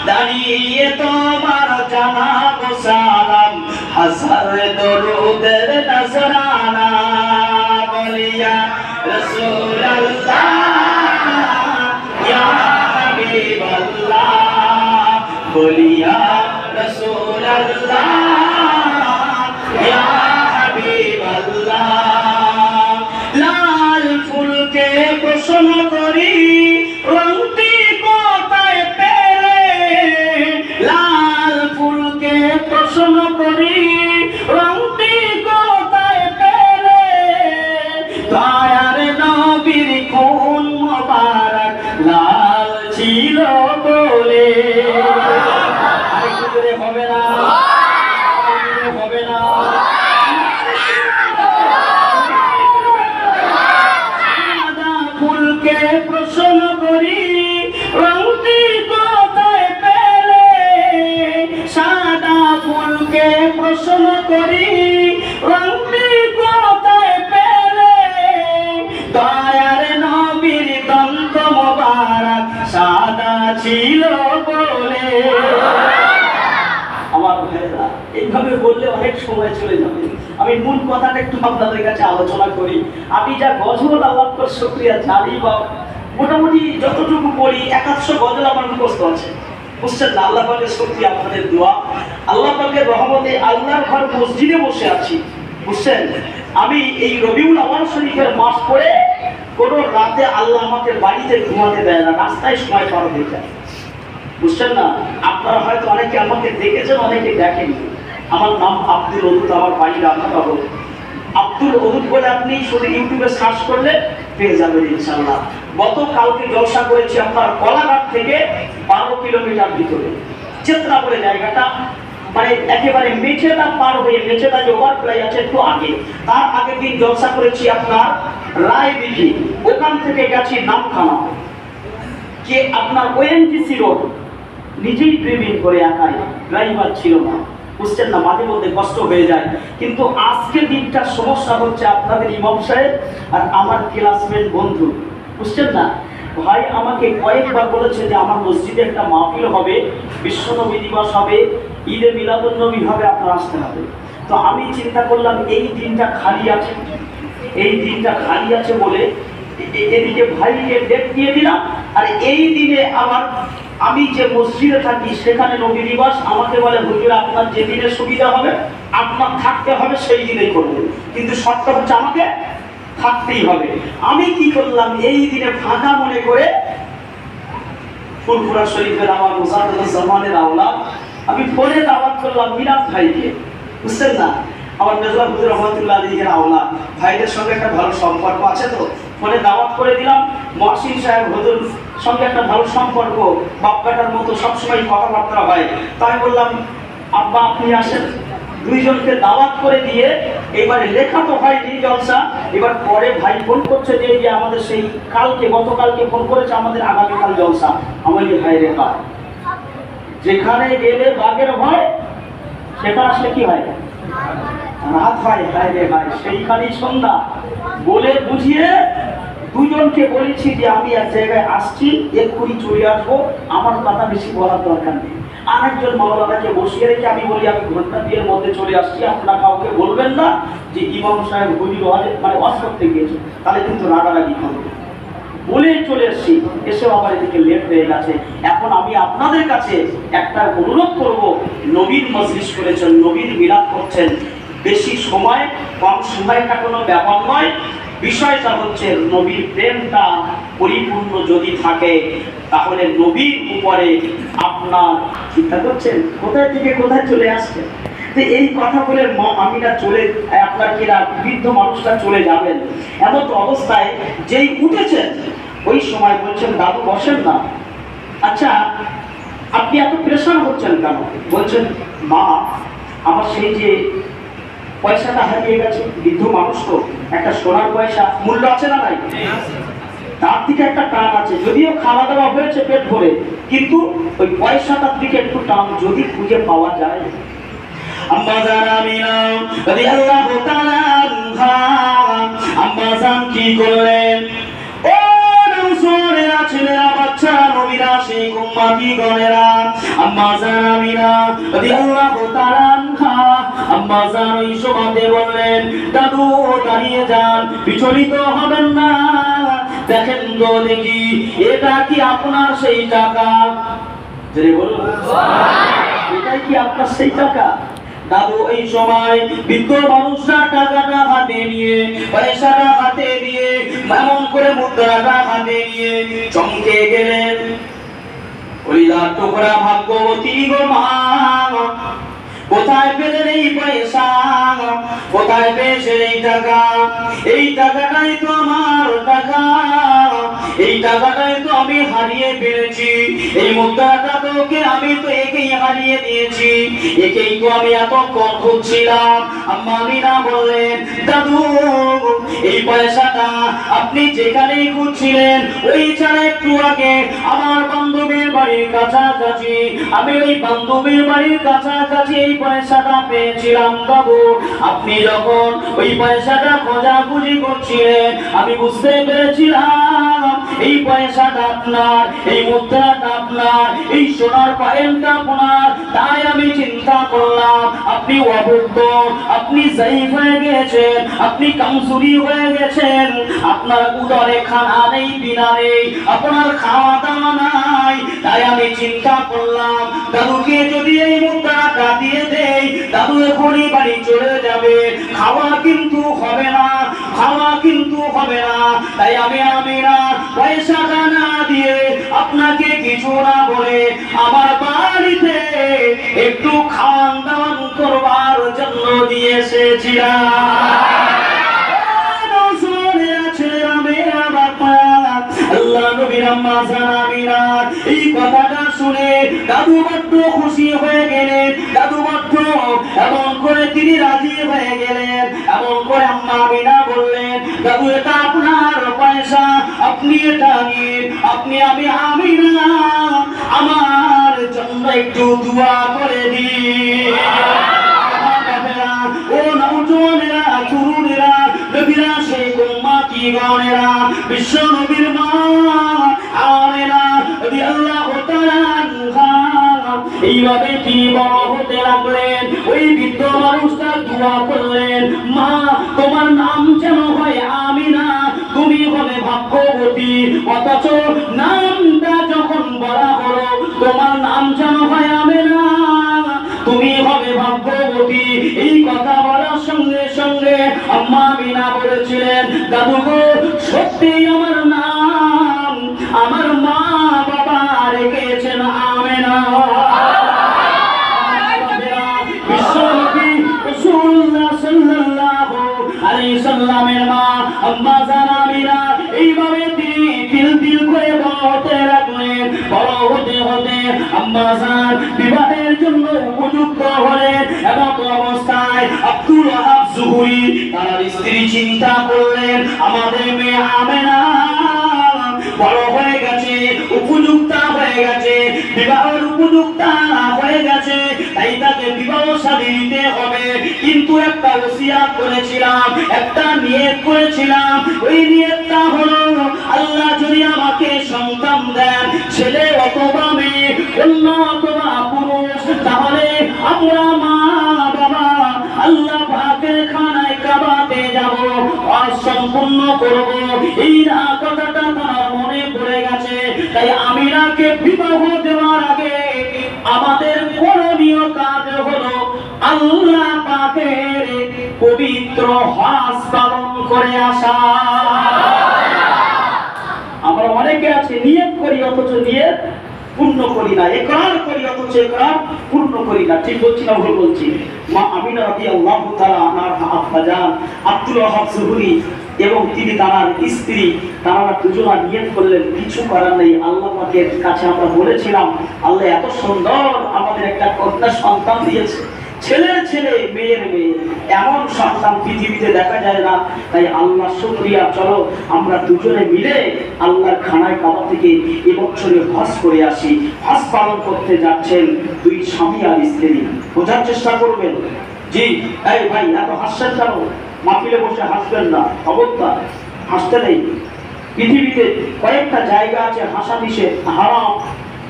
দাঁড়িয়ে তোমার জানাবো সালাম হাজার দরুদের নজরানা, বলিয়া রাসূলুল্লাহ ইয়া হাবিবাল্লাহ, বলিয়া রাসূলুল্লাহ ইয়া হাবিবাল্লাহ। লাল ফুলকে প্রশ্ন করি রংটি কোথায় পেলে, লাল ফুলকে প্রশ্ন করি রংটি কোথায় পেলে, দয়ার নবীর খুন মোবারক লাল ছিল বলে। আরেকটু জোরে হবে না, হবে না, সাদা ফুলকে প্রশ্ন করি রংটি কোথায় পেলে, সাদা ফুলকে প্রশ্ন করি রংটি কোথায় পেলে, দয়ার নবীর দন্ত মোবারক সাদা ছিল বলে। আমার ভাইরা এইভাবে বললে অনেক সময় চলে যাবে, আমি মূল কথাটা একটু আপনাদের কাছে আলোচনা করি। আমি যা গজল আল্লাহর উপর শুকরিয়া জানি বা মোটামুটি যতটুকু পড়ি 100 গজল আমার মুখস্থ আছে, বুঝছেন না? আল্লাহ পাকের শুকরিয়া, আপনাদের দোয়া, আল্লাহ পাকের রহমতে আল্লাহর ঘর মসজিদে বসে আছি, বুঝছেন? আমি এই রবিউল আউয়াল শরীফের মাস পড়ে কোনো রাতে আল্লাহ আমাকে বাড়িতে ঘুমাতে দেয় না, রাস্তায় সময় পার হয়ে যায়, বুঝছেন না? আপনারা হয়তো অনেকে আমাকে দেখেছেন, অনেকে দেখেন। আমার নাম আব্দুল ওদুদ, আমার বাড়ি রান্নানগর। আব্দুল ওদুদ বলে আপনি শুধু ইউটিউবে সার্চ করলে পেয়ে যাবেন ইনশাআল্লাহ। গতকালকে জলসা করেছি আপনার কলাঘাট থেকে 12 কিলোমিটার ভিতরে চেতনা বলে জায়গাটা, মানে একেবারে মেচেদা পার হয়ে, মেচেদা যে ওভারফ্লাই আছে একটু আগে, তার আগের দিন জলসা করেছি আপনার রায়দিঘি, ওখান থেকে গেছি নামখানা, যে আপনার ওএনজিসি রোড, নিজেই ড্রাইভিং করে একাই, ড্রাইভার ছিল না, বুঝছেন না? মাঝে মধ্যে কষ্ট হয়ে যায়। কিন্তু আজকে দিনটা সমস্যা হচ্ছে আপনাদের ইমাম সাহেব আর আমার ক্লাসমেট বন্ধু, বুঝছেন না? ভাই আমাকে কয়েকবার বলেছে যে আমার মসজিদে একটা মাহফিল হবে, বিশ্বনবী দিবস হবে, ঈদে মিলাদুন নবী হবে, আপনার আসতে হবে। তো আমি চিন্তা করলাম এই দিনটা খালি আছে, এই দিনটা খালি আছে বলে এদিকে ভাইকে ডেট দিয়ে দিলাম, আর এই দিনে আমার আমি যে মসজিদে থাকি সেখানে নবী দিবস, আমাকে বলে হুজুর আপনার যে দিনে সুবিধা হবে আপনার থাকতে হবে, সেই দিনেই করবেন, কিন্তু শর্ত হচ্ছে আমাকে থাকতেই হবে। আমি কি করলাম, এই দিনে ফাঁকা মনে করে ফুরফুরা শরীফের আমার মুসাদ্দাদ জামানের আওলাদ, আমি ফোনে দাওয়াত করলাম মিরাজ ভাইকে, বুঝছেন না? আমার মেজলা হুজুর রহমাতুল্লাহ আলাইহির আওলাদ, ভাইদের সঙ্গে একটা ভালো সম্পর্ক আছে, তো ফোনে দাওয়াত করে দিলাম। মহসিন সাহেব হুজুর সঙ্গে একটা ভালো সম্পর্ক, বাপ্পাটার মতো সবসময় কথাবার্তা হয়। তাই বললাম আব্বা আপনি আসেন। দুইজনকে দাওয়াত করে দিয়ে এবারে লেখা তো হয়নি জলসা, এবার পরে ভাই ফোন করছে যে আমাদের সেই গতকালকে ফোন করেছে আমাদের আগামীকাল জলসা। আমার ভাই রেখা যেখানে গেলে বাঘের ভয়, সেটা আসলে কি হয় রাত হয়। ভাই রে ভাই সেইখানেই সন্ধ্যা বলে বুঝিয়ে দুজনকে বলেছি যে আমি এক জায়গায় আসছি, এক্ষুনি চলে আসবো, আমার কথা বেশি বলার দরকার নেই। আরেকজন মাওলানাকে বসিয়ে রেখে আমি বলি আমি ঘন্টা 2 এর মধ্যে চলে আসছি, আপনারা কাউকে বলবেন না যে ইমাম সাহেব হুজুর মানে ওয়াজ করতে গিয়েছে, তাহলে কিন্তু রাগারাগি করবে। বলে চলে এসছি, এসেও আবার এদিকে লেট হয়ে গেছে। এখন আমি আপনাদের কাছে একটা অনুরোধ করব, নবীর মজলিস করেছেন, নবীর মিলাদ করছেন, বেশি সময় কম সময়টা কোনো ব্যাপার নয়। বিষয়টা হচ্ছে নবীর প্রেমটা পরিপূর্ণ যদি থাকে, তাহলে নবীর উপরে আপনার চিন্তা করছেন কোথায় থেকে কোথায় চলে আসছে। এই কথা বলে মা আমিনা চলে, আপনার কিনা বৃদ্ধ মানুষটা চলে যাবেন, এমন অবস্থায় যেই উঠেছেন ওই সময় বলছেন দাদু বসেন না। আচ্ছা আপনি এত প্রেশার হচ্ছেন কেন? বলছেন মা আমার সেই যে পয়সাটা হারিয়ে গেছে, বৃদ্ধ মানুষ তো, একটা সোনার পয়সা মূল্য আছে না নাই, তার দিকে একটা টান আছে। যদিও খাওয়া দাওয়া হয়েছে পেট ভরে, কিন্তু ওই পয়সাটার দিকে একটু টান যদি খুঁজে পাওয়া যায়। আম্মা জান আমিনা রাদিয়াল্লাহু তাআলা আনহা, আম্মা জান কি করলেন? ও নওজোয়ানেরা, ছেলেরা, বাচ্চারা, নবীরা, সেই উম্মতি গণেরা, আম্মা জান আমিনা রাদিয়াল্লাহু তাআলা আনহা, আম্মা জান ওই সময় বললেন দাদু দাঁড়িয়ে যান, বিচলিত হবেন না, দেখেন তো দেখি এটা কি আপনার সেই টাকা? যে বলুন এটাই কি আপনার সেই টাকা? দাদু এই সময় বৃদ্ধ মানুষরা টাকাটা হাতে নিয়ে, পয়সাটা হাতে নিয়ে, এমন করে মুদ্রাটা হাতে নিয়ে চমকে গেলেন। কলিজার টুকরা ভাগ্যবতী গো মা, কোথায় পেলেন এই পয়সা? কোথায় পেয়েছেন এই টাকা? এই টাকাটাই তো আমার টাকা, এই টাকাটাই তো আমি হারিয়ে ফেলেছি, এই মুদ্রাটা তোকে আমি তো একেই হারিয়ে দিয়েছি, একেই তো আমি এতক্ষণ খুঁজছিলাম। আম্মা আমিনা বললেন দাদু এই পয়সাটা আপনি যেখানেই খুঁজছিলেন, ওই ছাড়া একটু আগে আমার বান্ধবীর বাড়ির কাছাকাছি, আমি ওই বান্ধবীর বাড়ির কাছাকাছি এই পয়সাটা পেয়েছিলাম। দাদু আপনি যখন ওই পয়সাটা খোঁজাখুঁজি করছিলেন, আমি বুঝতে পেরেছিলাম এই পয়সাটা আপনার, এই মুদ্রাটা আপনার, এই সোনার পায়েলটা আপনার। তাই আমি চিন্তা করলাম আপনি অবুদ্ধ, আপনি জাইফ হয়ে গেছেন, আপনি কামসুরি হয়ে গেছেন, আপনার উদরে খানা নেই, বিনা নেই, আপনার খাওয়া দাওয়া নাই। তাই আমি চিন্তা করলাম দাদুকে যদি এই মুদ্রাটা দিয়ে দেই, দাদু এখনই বাড়ি চলে যাবে, খাওয়া কিন্তু হবে না, খাওয়া কিন্তু হবে না। তাই আমি আমিনা পয়সাটা না দিয়ে আপনাকে কিছু না বলে আমার বাড়িতে একটু খাওয়ান দাওয়ান করবার জন্য দিয়ে এসেছিলাম। আল্লাহ নবীর আম্মা জান আমিনা এই কথাটা শুনে দাদু বড্ড খুশি হয়ে গেলেন, দাদু বড্ড এমন করে তিনি রাজি হয়ে গেলেন। এমন করে আম্মা আমিনা বললেন দাদু এটা আপনার পয়সা, আপনি এটা নিন, আপনি আমি আমিনা আমার জন্য একটু দোয়া করে দিন। ও নওজোয়ানেরা, তরুণেরা, নবীরা, সেই উম্মতি গণেরা, বিশ্ব নবীর মা আমিনা রাদিয়াল্লাহু তাআলা আনহা এইভাবে তিনি বড় হতে লাগলেন। ওই বৃদ্ধ মানুষটা দোয়া করলেন মা তোমার নাম যেন হয় আমিনা, তুমি হবে ভাগ্যবতী। অথচ নামটা যখন বলা হলো তোমার নাম যেন হয় আমিনা, তুমি হবে ভাগ্যবতী, এই কথা বলার সঙ্গে সঙ্গে আম্মা আমিনা বলেছিলেন দাদু গো সত্যি আমার নাম আমার মা বাবা রেখেছেন আমিনা। বিশ্বনবী রাসূলুল্লাহ আম্মাজান বিবাহের জন্য উপযুক্ত হলেন। এবং অবস্থায় আব্দুল ওয়াহাব জুহরি তার স্ত্রী চিন্তা করলেন আমাদের মেয়ে আমেনা বড় হয়ে গেছে, উপযুক্তা হয়ে গেছে, বিবাহের উপযুক্তা হয়ে গেছে, তাই তাকে বিবাহ শাদী দিতে হবে। কিন্তু একটা ওসিয়াত করেছিলাম, একটা নিয়ত করেছিলাম, ওই নিয়তটা হলো আল্লাহ যদি আমাকে সন্তান দেন, ছেলে অথবা মেয়ে, কন্যা অথবা পুরুষ, তাহলে আমরা মা বাবা আল্লাহ পাকের খানায় কাবাতে যাব, আর সম্পূর্ণ করব। এই না কথাটা তার মনে পড়ে গেছে। তাই আমিনাকে বিবাহ দেওয়ার আগে আমাদের করণীয় কাজ হলো আল্লাহ পাকের পবিত্র হজ পালন করে আসা। আমরা অনেকে আছে নিয়ত করি অথচ নিয়ত পূর্ণ করি না, ইকরার করি অথচ ইকরার পূর্ণ করি না। ঠিক বলছি না ভুল বলছি? মা আমিনা রাদিয়াল্লাহু তাআলা আনহার আব্বাজান আব্দুল ওয়াহাব জুহরি এবং তিনি তার স্ত্রী, তারা দুজনা নিয়ত করলেন কিছু করার নেই। আল্লাহ পাকের কাছে আমরা বলেছিলাম আল্লাহ এত সুন্দর আমাদের একটা কন্যা সন্তান দিয়েছে, ছেলের ছেলে মেয়ের মেয়ে, এমন সন্তান পৃথিবীতে দেখা যায় না। তাই আল্লাহ শুকরিয়া, চলো আমরা দুজনে মিলে আল্লাহর খানায় কাবা থেকে এবছরে হজ করে আসি। হজ পালন করতে যাচ্ছেন দুই স্বামী আর স্ত্রী। বোঝার চেষ্টা করবেন। জি এই ভাই এত হাসছেন কেন? মাহফিলে বসে হাসবেন না, খবরদার হাসতে নেই। পৃথিবীতে কয়েকটা জায়গা আছে হাসা নিষেধ, হারাম।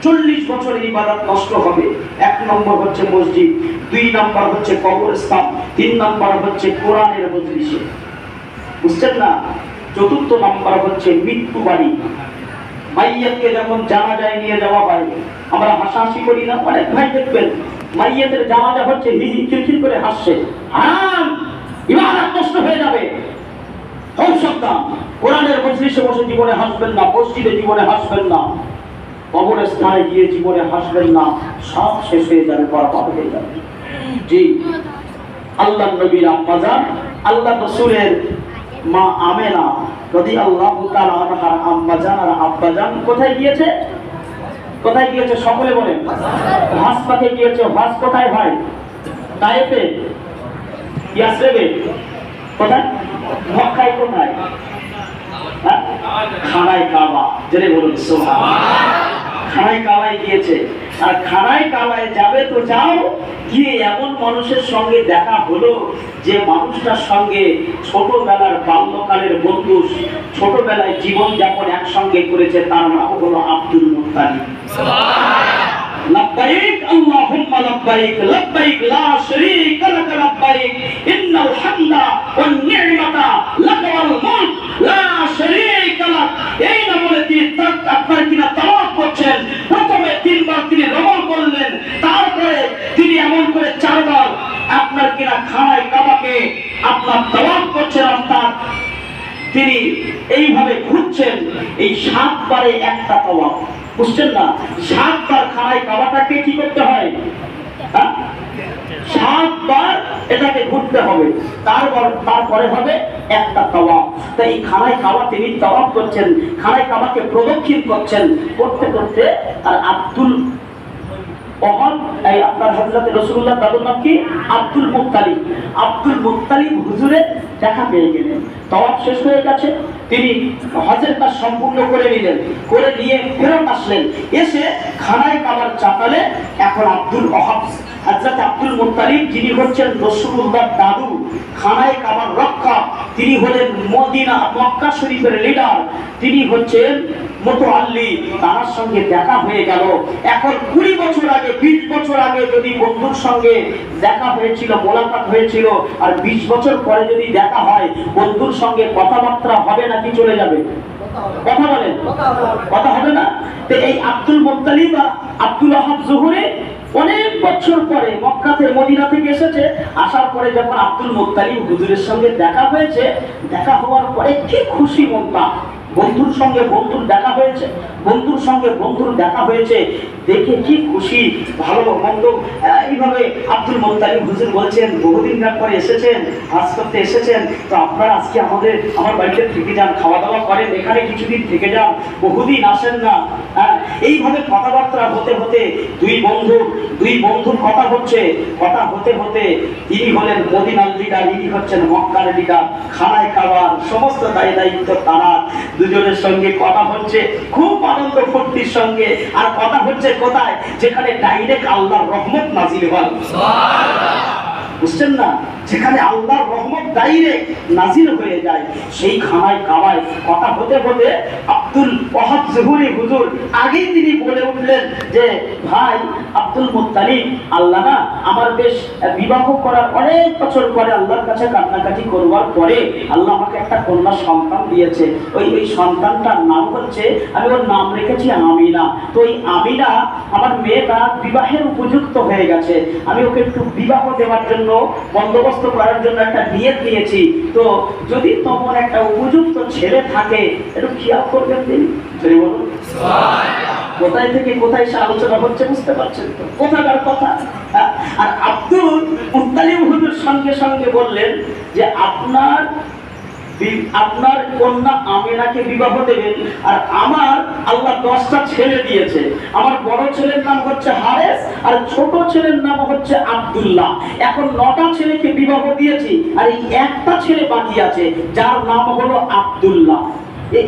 40 বছরের ইবাদত নষ্ট হবে। 1 নম্বর হচ্ছে মসজিদ, 2 নম্বর হচ্ছে কবরস্থান, 3 নম্বর হচ্ছে কোরআনের মজলিসে, বুঝছেন না? 4র্থ নম্বর হচ্ছে মৃত্যু বাড়ি। মাইয়াতকে যখন জানাজায় নিয়ে যাওয়া হয় আমরা হাসাহাসি করি না? অনেক ভাই দেখবেন মাইয়াতের জানাজা হচ্ছে হি হি খিলখিল করে হাসছে। হারাম, ইবাদত নষ্ট হয়ে যাবে। খুব সাবধান। কোরআনের মজলিসে বসে জীবনে হাসবেন না, মসজিদে জীবনে হাসবেন না, কবরের স্থানে গিয়ে জীবনে হাসবেন না, সব শেষ হয়ে যাবে, বরবাদ হয়ে যাবে। জি আল্লাহ নবীর আম্মাজান আল্লাহ রাসূলের মা আমেনা রাদিয়াল্লাহু তাআলা আনহার আম্মাজান আর আব্বাজান কোথায় গিয়েছে? কোথায় গিয়েছে সকলে বলেন? হজ পাকে গিয়েছে। হজ কোথায় হয়? তায়েফে, ইয়াসরিবে, কোথায়? মক্কায় কোথায়? খানায় কাবা। জেনে বলুন সুবহানাল্লাহ। খানায় কাবায় গিয়েছে। আর খানায় কাবায় যাবে তো যাও, গিয়ে এমন মানুষের সঙ্গে দেখা হলো যে মানুষটার সঙ্গে ছোটবেলার বাল্যকালের বন্ধু, ছোটবেলায় জীবন যাপন একসঙ্গে করেছে, তার নাম হলো আব্দুল মুত্তালিব। লব্বাইক আল্লাহুম্মা লব্বাইক, লব্বাইক লা শারীকা লাক লব্বাইক, ইন্নাল হামদা ওয়ান নি'মাতা লাক ওয়াল মুলক লা শারীকা লাক। এই না বলে তিনি আপনার কিনা তাওয়াফ করছেন। প্রথমে 3 বার তিনি রমল করলেন, তারপরে তিনি এমন করে 4 বার আপনার কিনা খানায় কাবাকে আপনার তাওয়াফ করছেন, অর্থাৎ তিনি এইভাবে ঘুরছেন। এই 7 বারে একটা তাওয়াফ, বুঝছেন না? 7 বার খানায় কাবাটাকে কি করতে হয়? 7 বার এটাকে ঘুরতে হবে, তারপরে হবে একটা তাওয়াফ। তাই এই খানায় কাবা তিনি তাওয়াফ করছেন, খানায় কাবাকে প্রদক্ষিণ করছেন। করতে করতে আর আব্দুল ওয়াহাব, এই আপনার হযরত রাসূলুল্লাহ দাদুর নাম কি? Abdul Muttalib. আব্দুল মুত্তালিব হুজুরের দেখা পেয়ে গেলেন। তাওয়াফ শেষ হয়ে গেছে, তিনি হজের কাজ সম্পূর্ণ করে নিলেন, করে নিয়ে ফেরত আসলেন। এসে খানায় কাবার চাতালে এখন আব্দুল ওয়াহাব, হযরত আব্দুল মুত্তালিব যিনি হচ্ছেন রাসূলুল্লাহ দাদু, খানায় কাবার রক্ষক, তিনি হলেন মদিনা মক্কা শরীফের লিডার, তিনি হচ্ছেন মুতাআল্লি। তার সঙ্গে দেখা হয়ে গেল। এখন 20 বছর আগে, 20 বছর আগে যদি বন্ধুর সঙ্গে দেখা হয়েছিল, মোলাকাত হয়েছিল, আর 20 বছর পরে যদি দেখা হয়, বন্ধুর সঙ্গে কথাবার্তা হবে নাকি চলে যাবে? কথা বলেন, কথা হবে না? তো এই আব্দুল মুত্তালিব আর আব্দুল ওয়াহাব জুহরি অনেক বছর পরে মক্কা থেকে মদিনা থেকে এসেছে। আসার পরে যখন আব্দুল মুত্তালিব হুজুরের সঙ্গে দেখা হয়েছে, দেখা হওয়ার পরে কি খুশি মনটা বন্ধুর সঙ্গে বন্ধুর দেখা হয়েছে, বন্ধুর সঙ্গে বন্ধুর দেখা হয়েছে, দেখে কি খুশি, ভালো মন্দ। এইভাবে আব্দুল মুত্তালিব হুজুর বলছেন, বহুদিন পরে এসেছেন, হাজ করতে এসেছেন, তো আপনারা আজকে আমার বাড়িতে থেকে যান, খাওয়া দাওয়া করেন, এখানে কিছুদিন থেকে যান, বহুদিন আসেন না। এইভাবে কথাবার্তা হতে হতে দুই বন্ধুর কথা হচ্ছে, কথা হতে হতে তিনি হলেন মদিনার লিডার, ইনি হচ্ছেন মক্কার লিডার, খানায় খাবার সমস্ত দায়িত্ব তারা। দুজনের সঙ্গে কথা হচ্ছে খুব আনন্দ ফুর্তির সঙ্গে, আর কথা হচ্ছে কোথায়, যেখানে ডাইরেক্ট আল্লাহর রহমত নাজিল হয়, বুঝছেন না, যেখানে আল্লাহর রহমত ডাইরেক্ট নাজিল হয়ে যায়, সেই খানায় কাবায় কথা হতে হতে আব্দুল ওয়াহাব জহুরি হুজুর আগেই তিনি বলে উঠলেন যে ভাই আব্দুল মুত্তালিব, আল্লাহ না আমার বেশ বিবাহ করার অনেক বছর পরে আল্লাহর কাছে কান্নাকাটি করবার পরে আল্লাহ আমাকে একটা কন্যা সন্তান দিয়েছে। ওই সন্তানটার নাম হচ্ছে, আমি ওর নাম রেখেছি আমিনা। তো ওই আমিনা আমার মেয়েটা বিবাহের উপযুক্ত হয়ে গেছে, আমি ওকে একটু বিবাহ দেওয়ার জন্য বন্দোবস্ত করার জন্য একটা নিয়ত নিয়েছি। তো যদি তোমার একটা উপযুক্ত ছেলে থাকে একটু খেয়াল করবেন তিনি। যদি বলুন কোথায় থেকে কোথায় সে আলোচনা হচ্ছে বুঝতে পারছেন তো, কোথাকার কথা। আর আব্দুল মুত্তালিব হুজুর সঙ্গে সঙ্গে বললেন যে আপনার কন্যা আমিনাকে বিবাহ দেবেন, আর আমার আল্লাহ 10টা ছেলে দিয়েছে, আমার বড় ছেলের নাম হচ্ছে হারেস, আর ছোট ছেলের নাম হচ্ছে আব্দুল্লাহ। এখন 9টা ছেলেকে বিবাহ দিয়েছি, আর এই একটা ছেলে বাকি আছে যার নাম হলো আব্দুল্লাহ।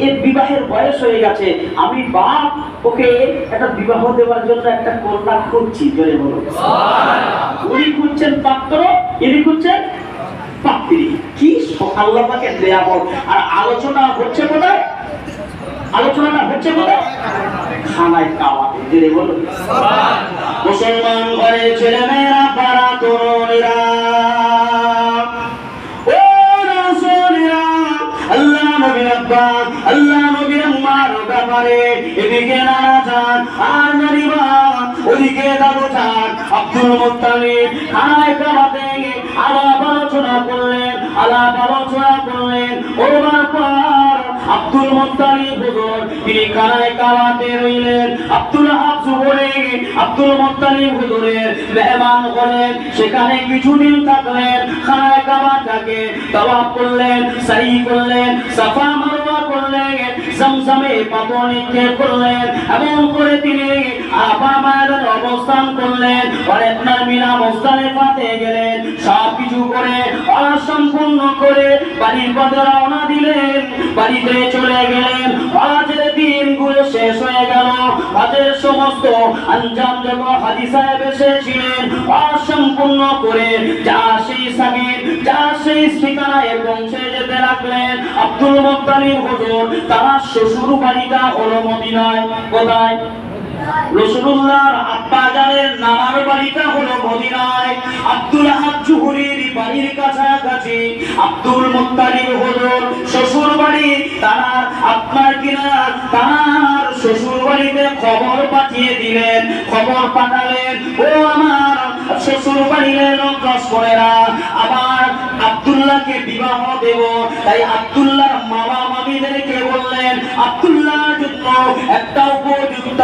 এর বিবাহের বয়স হয়ে গেছে, আমি বাপ ওকে একটা বিবাহ দেওয়ার জন্য একটা কন্যা খুঁজছি। জোরে বলুন সুবহানাল্লাহ। উনি খুঁজছেন পাত্র, ইনি খুঁজছেন পাত্রী। কি আল্লাহ পাকে দেয়া বল। আর আলোচনা হচ্ছে কোথায়, আলোচনাটা হচ্ছে কোথায়, খানায় কাওয়াতে। জোরে বলুন সুবহানাল্লাহ। মুসলমান ঘরে ছেলে মেয়েরা, পাড়া তরুণীরা, আল্লাহ নবীর আব্বা, আল্লাহ নবীর আম্মার ব্যাপারে এদিকে নানা যান আর নারীবা ওদিকে দাদু যান। আব্দুল মুত্তালিব খানায় কাবাতে আলাপ আলোচনা করলেন, ওর পর আব্দুল মুত্তালিব হুজুর তিনি খানায় কাবাতে রইলেন। Abdul Wahab Zuhri Abdul Muttalib হুজুরের মেহমান হলেন, সেখানে কিছুদিন থাকলেন, খানায় কাবাটাকে তাওয়াফ করলেন, সাই করলেন, সাফা মারওয়া করলেন, জমজমে পাথর নিক্ষেপ করলেন, এমন করে তিনি আরাফা ময়দানে অবস্থান করলেন। পরে আপনার মিনা মুজদালিফাতে গেলেন, সব কিছু করে সম্পূর্ণ করে বাড়ির পথে রওনা দিলেন, বাড়িতে চলে গেলেন। হজের দিনগুলো শেষ হয়ে গেল, হজের সমস্ত আঞ্জাম যত হাজী সাহেব এসেছিলেন সম্পূর্ণ করে যা সেই সাবির, যা সেই ঠিকানায় পৌঁছে যেতে লাগলেন। আব্দুল মুত্তালিব হুজুর তার শ্বশুর বাড়িটা হলো মদিনায়। কোথায়? রাসূলুল্লাহর আব্বা জানের নানার বাড়িটা হলো মদিনায়। আব্দুল ওয়াহাব জুহরির বাড়ির কাছাকাছি আব্দুল মুত্তালিব হুজুর শ্বশুর বাড়ি। তার আপনার কিনা তার শ্বশুর বাড়িতে খবর পাঠিয়ে দিলেন, খবর পাঠালেন, ও আমার শ্বশুর বাড়ির লোক দশকরেরা, আবার আব্দুল্লাহকে বিবাহ দেব। তাই আব্দুল্লাহর মামা মামিদেরকে বললেন, আব্দুল্লাহর জন্য একটা উপযুক্ত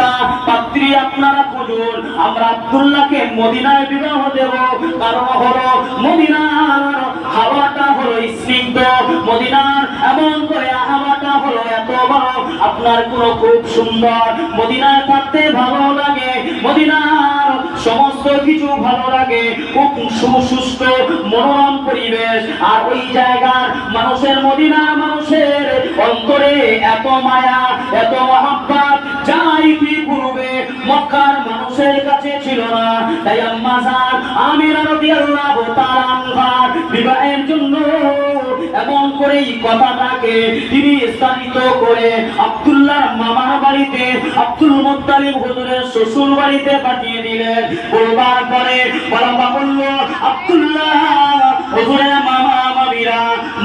পাত্রী আপনারা খুঁজুন, আমরা আব্দুল্লাহকে মদিনায় বিবাহ দেব। কারণ হলো মদিনার হাওয়াটা হলো স্নিগ্ধ, মদিনার এমন করে হাওয়াটা হলো এত বড়, আপনার কোনো খুব সুন্দর, মদিনায় থাকতে ভালো লাগে, মদিনার সমস্ত কিছু ভালো লাগে, খুব সুস্থ মনোরম পরিবেশ। আর ওই জায়গার মানুষের, মদিনার মানুষের অন্তরে এত মায়া, এত মহব্বত যাই পূর্বে মক্কার মানুষের কাছে ছিল না। তাই আম্মা জান আমিনা রাদিয়াল্লাহু তাআলা আনহার বিবাহের জন্য এমন করেই কথাটাকে তিনি স্থাপিত করে আব্দুল্লাহর মামার বাড়িতে, আব্দুল মুত্তালিব হুজুরের শ্বশুর বাড়িতে পাঠিয়ে দিলেন। বলবার পরে বলা বলল, আব্দুল্লাহ হুজুরের মামা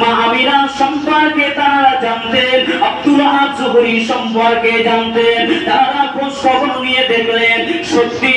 মা আমিনা সম্পর্কে তারা জানতেন, আব্দুল ওয়াহাব জুহরি সম্পর্কে জানতেন। তারা খোঁজ খবর নিয়ে দেখলেন সত্যি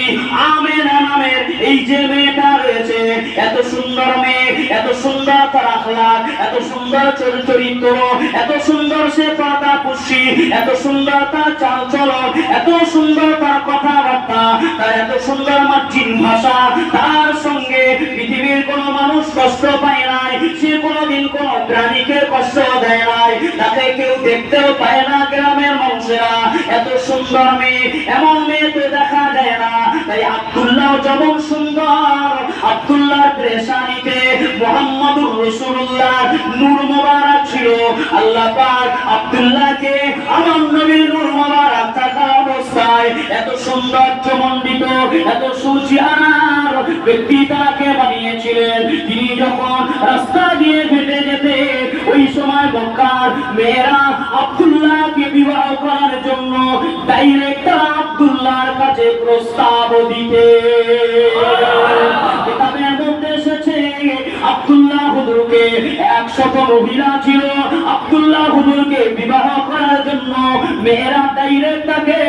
আমিনা নামের এই যে মেয়েটা রয়েছে, এত সুন্দর মেয়ে, এত সুন্দর তার আখলাক, এত সুন্দর চরিত্র, এত সুন্দর সে পর্দাপুষ্টি, এত সুন্দর তার চালচলন, এত সুন্দর তার কথাবার্তা, তার এত সুন্দর মার্জিন ভাষা, তার সঙ্গে পৃথিবীর কোনো মানুষ কষ্ট পায় নাই, সে কোনোদিন কোনো প্রাণীকে কষ্ট দেয় নাই, তাকে কেউ দেখতেও পায় না গ্রামের মানুষেরা। এত সুন্দর মেয়ে, এমন মেয়ে তো দেখা যায় না। তাই আব্দুল্লাহ যেমন সুন্দর, আব্দুল্লাহর পেরেশানিতে মুহাম্মদুর রাসূলুল্লাহ নূর মোবারক ছিল। আল্লাহ পাক আব্দুল্লাহকে আমার নবীর নূর মোবারক থাকা অবস্থায় এত সৌন্দর্যমণ্ডিত, এত সুচিয়ার ব্যক্তি তাকে বানিয়েছিলেন। তিনি যখন রাস্তা দিয়ে হেঁটে যেতে, ওই সময় মক্কার মেয়েরা আব্দুল্লাহকে বিবাহ করার জন্য ডাইরেক্ট আব্দুল্লাহর কাছে প্রস্তাব দিতে। কিতাবের মধ্যে এসেছে আব্দুল্লাহ হুজুরকে 100 মহিলা ছিল, আব্দুল্লাহ হুজুরকে বিবাহ করার জন্য মেয়েরা ডাইরেক্ট তাকে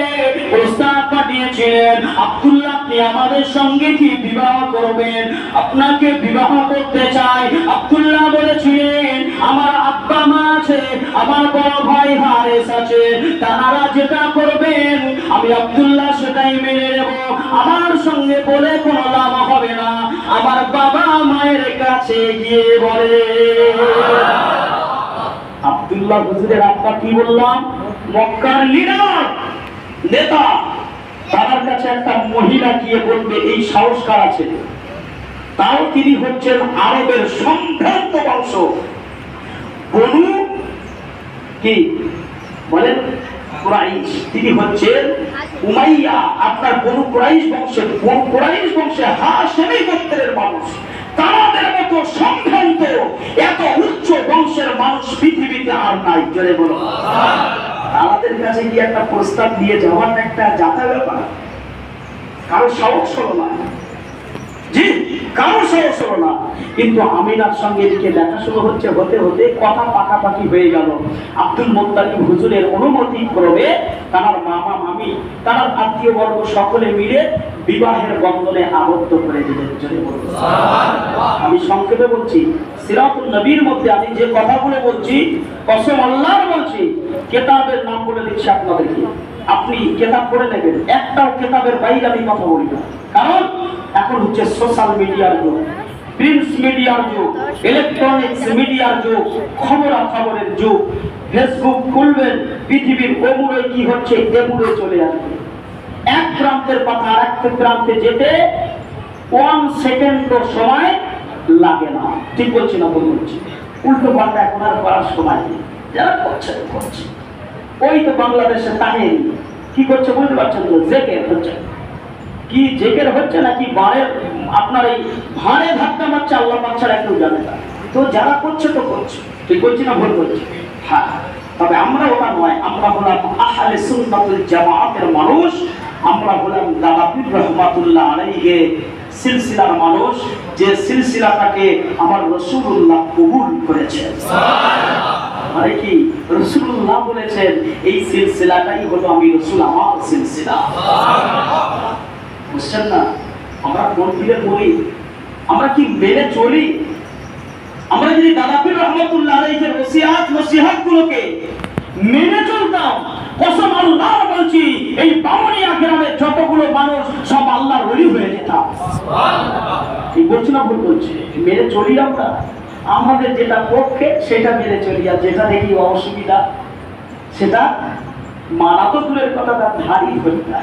প্রস্তাব পাঠিয়েছিলেন, আব্দুল্লাহ আপনি আমাদের সঙ্গে কি বিবাহ করবেন? আপনাকে বিবাহ করতে চাই। আব্দুল্লাহ বলেছিলেন আমার আব্বা মা আছে, আমার বড় ভাই হারেস আছে, তারা যেটা করবেন আমি আব্দুল্লাহ সেটাই মেনে নেব। আমার সঙ্গে বলে কোনো লাভ হবে না, আমার বাবা মায়ের কাছে গিয়ে বলে। আব্দুল্লাহ হুজুরের আব্বা কি বললাম, মক্কার লিডার নেতা, তার কাছে একটা মহিলা গিয়ে বলবে এই সাহস কার আছে? তাও তিনি হচ্ছেন আরবের সম্ভ্রান্ত বংশ, বনু কি বলেন কুরাইশ। তিনি হচ্ছেন উমাইয়া, আপনার বনু কুরাইশ বংশের, বনু কুরাইশ বংশে হাশেমি গোত্রের মানুষ। তাদের মতো সম্ভ্রান্ত এত উচ্চ বংশের মানুষ পৃথিবীতে আর নাই। জোরে বলো। আমাদের কাছে কি একটা প্রস্তাব দিয়ে যাওয়ার একটা জাতা ব্যাপার? কারো সাহস হলো না, জি কারো সাহস হলো না। কিন্তু আমিনার সঙ্গে এদিকে দেখা শুরু হচ্ছে, হতে হতে কথা পাকাপাকি হয়ে গেল। আব্দুল মুত্তালিব হুজুরের অনুমতি ক্রমে তার মামা মামি, তার আত্মীয় বর্গ সকলে মিলে বিবাহের বন্ধনে আবদ্ধ করে দিলেন। আমি সংক্ষেপে বলছি, সিরাতুন নবীর মধ্যে আমি যে কথাগুলো বলছি কসম আল্লাহর বলছি, কিতাবের নাম বলে দিচ্ছি আপনাদেরকে, আপনি কিতাব পড়ে নেবেন, একটাও কিতাবের বাইরে আমি কথা বলি না। কারণ এখন হচ্ছে সোশ্যাল মিডিয়ার যুগ, প্রিন্ট মিডিয়ার যুগ, ইলেকট্রনিক্স মিডিয়ার যুগ, খবরাখবরের যুগ। ফেসবুক খুলবেন, পৃথিবীর ওমূলে কি হচ্ছে এমূলে চলে আসবে। এক প্রান্তের কথা আর এক প্রান্তে যেতে 1 সেকেন্ড সময় লাগে না। ঠিক বলছি না? বলছি উল্টো পাল্টা এখন আর করার সময় নেই। যারা করছে করছে, ওই তো বাংলাদেশে তাহের কি করছে বুঝতে পারছেন তো, জেকের হচ্ছে কি, জেকের হচ্ছে নাকি বাড়ের আপনার এই ভাড়ে ধাক্কা মারছে, আল্লাহ পাক ছাড়া কেউ জানে না। তো যারা করছে তো করছে, ঠিক বলছি না ভুল বলছি? হ্যাঁ, তবে আমরা ওটা নয়, আমরা হলাম আহলে সুন্নাতুল জামাতের মানুষ, আমরা হলাম দাদা পীর রহমাতুল্লাহ আলাইহি সিলসিলার মানুষ, যে সিলসিলাটাকে আমার রাসূলুল্লাহ কবুল করেছেন। মানে কি রাসূলুল্লাহ বলেছেন এই সিলসিলাটাই হলো আমি রাসূল আমার সিলসিলা। বুঝছেন না? আমরা কোন পীরের বলি, আমরা কি মেনে চলি? আমরা যদি দাদা পীর রহমাতুল্লাহ আলাইহির ওসিয়াত নসিহতগুলোকে মেনে চলতাম, কসম আল্লাহর বলছি এই বামুনিয়া গ্রামের যতগুলো মানুষ সব আল্লাহর ওলি হয়ে যেতাম। ঠিক বলছি না ভুল বলছি? মেনে চলি আমরা, আমাদের যেটা পক্ষে সেটা মেনে চলি, আর যেটা দেখি অসুবিধা সেটা মানা তো দূরের কথা, তার ধারই হই না।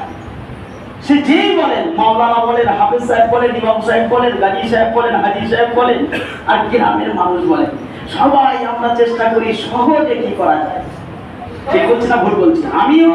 সে যেই বলেন, মাওলানা বলেন, হাফেজ সাহেব বলেন, ইমাম সাহেব বলেন, গাজী সাহেব বলেন, হাজী সাহেব বলেন, আর গ্রামের মানুষ বলেন, সবাই আমরা চেষ্টা করি সহজে কি করা যায়। ঠিক বলছি না ভুল বলছি? আমিও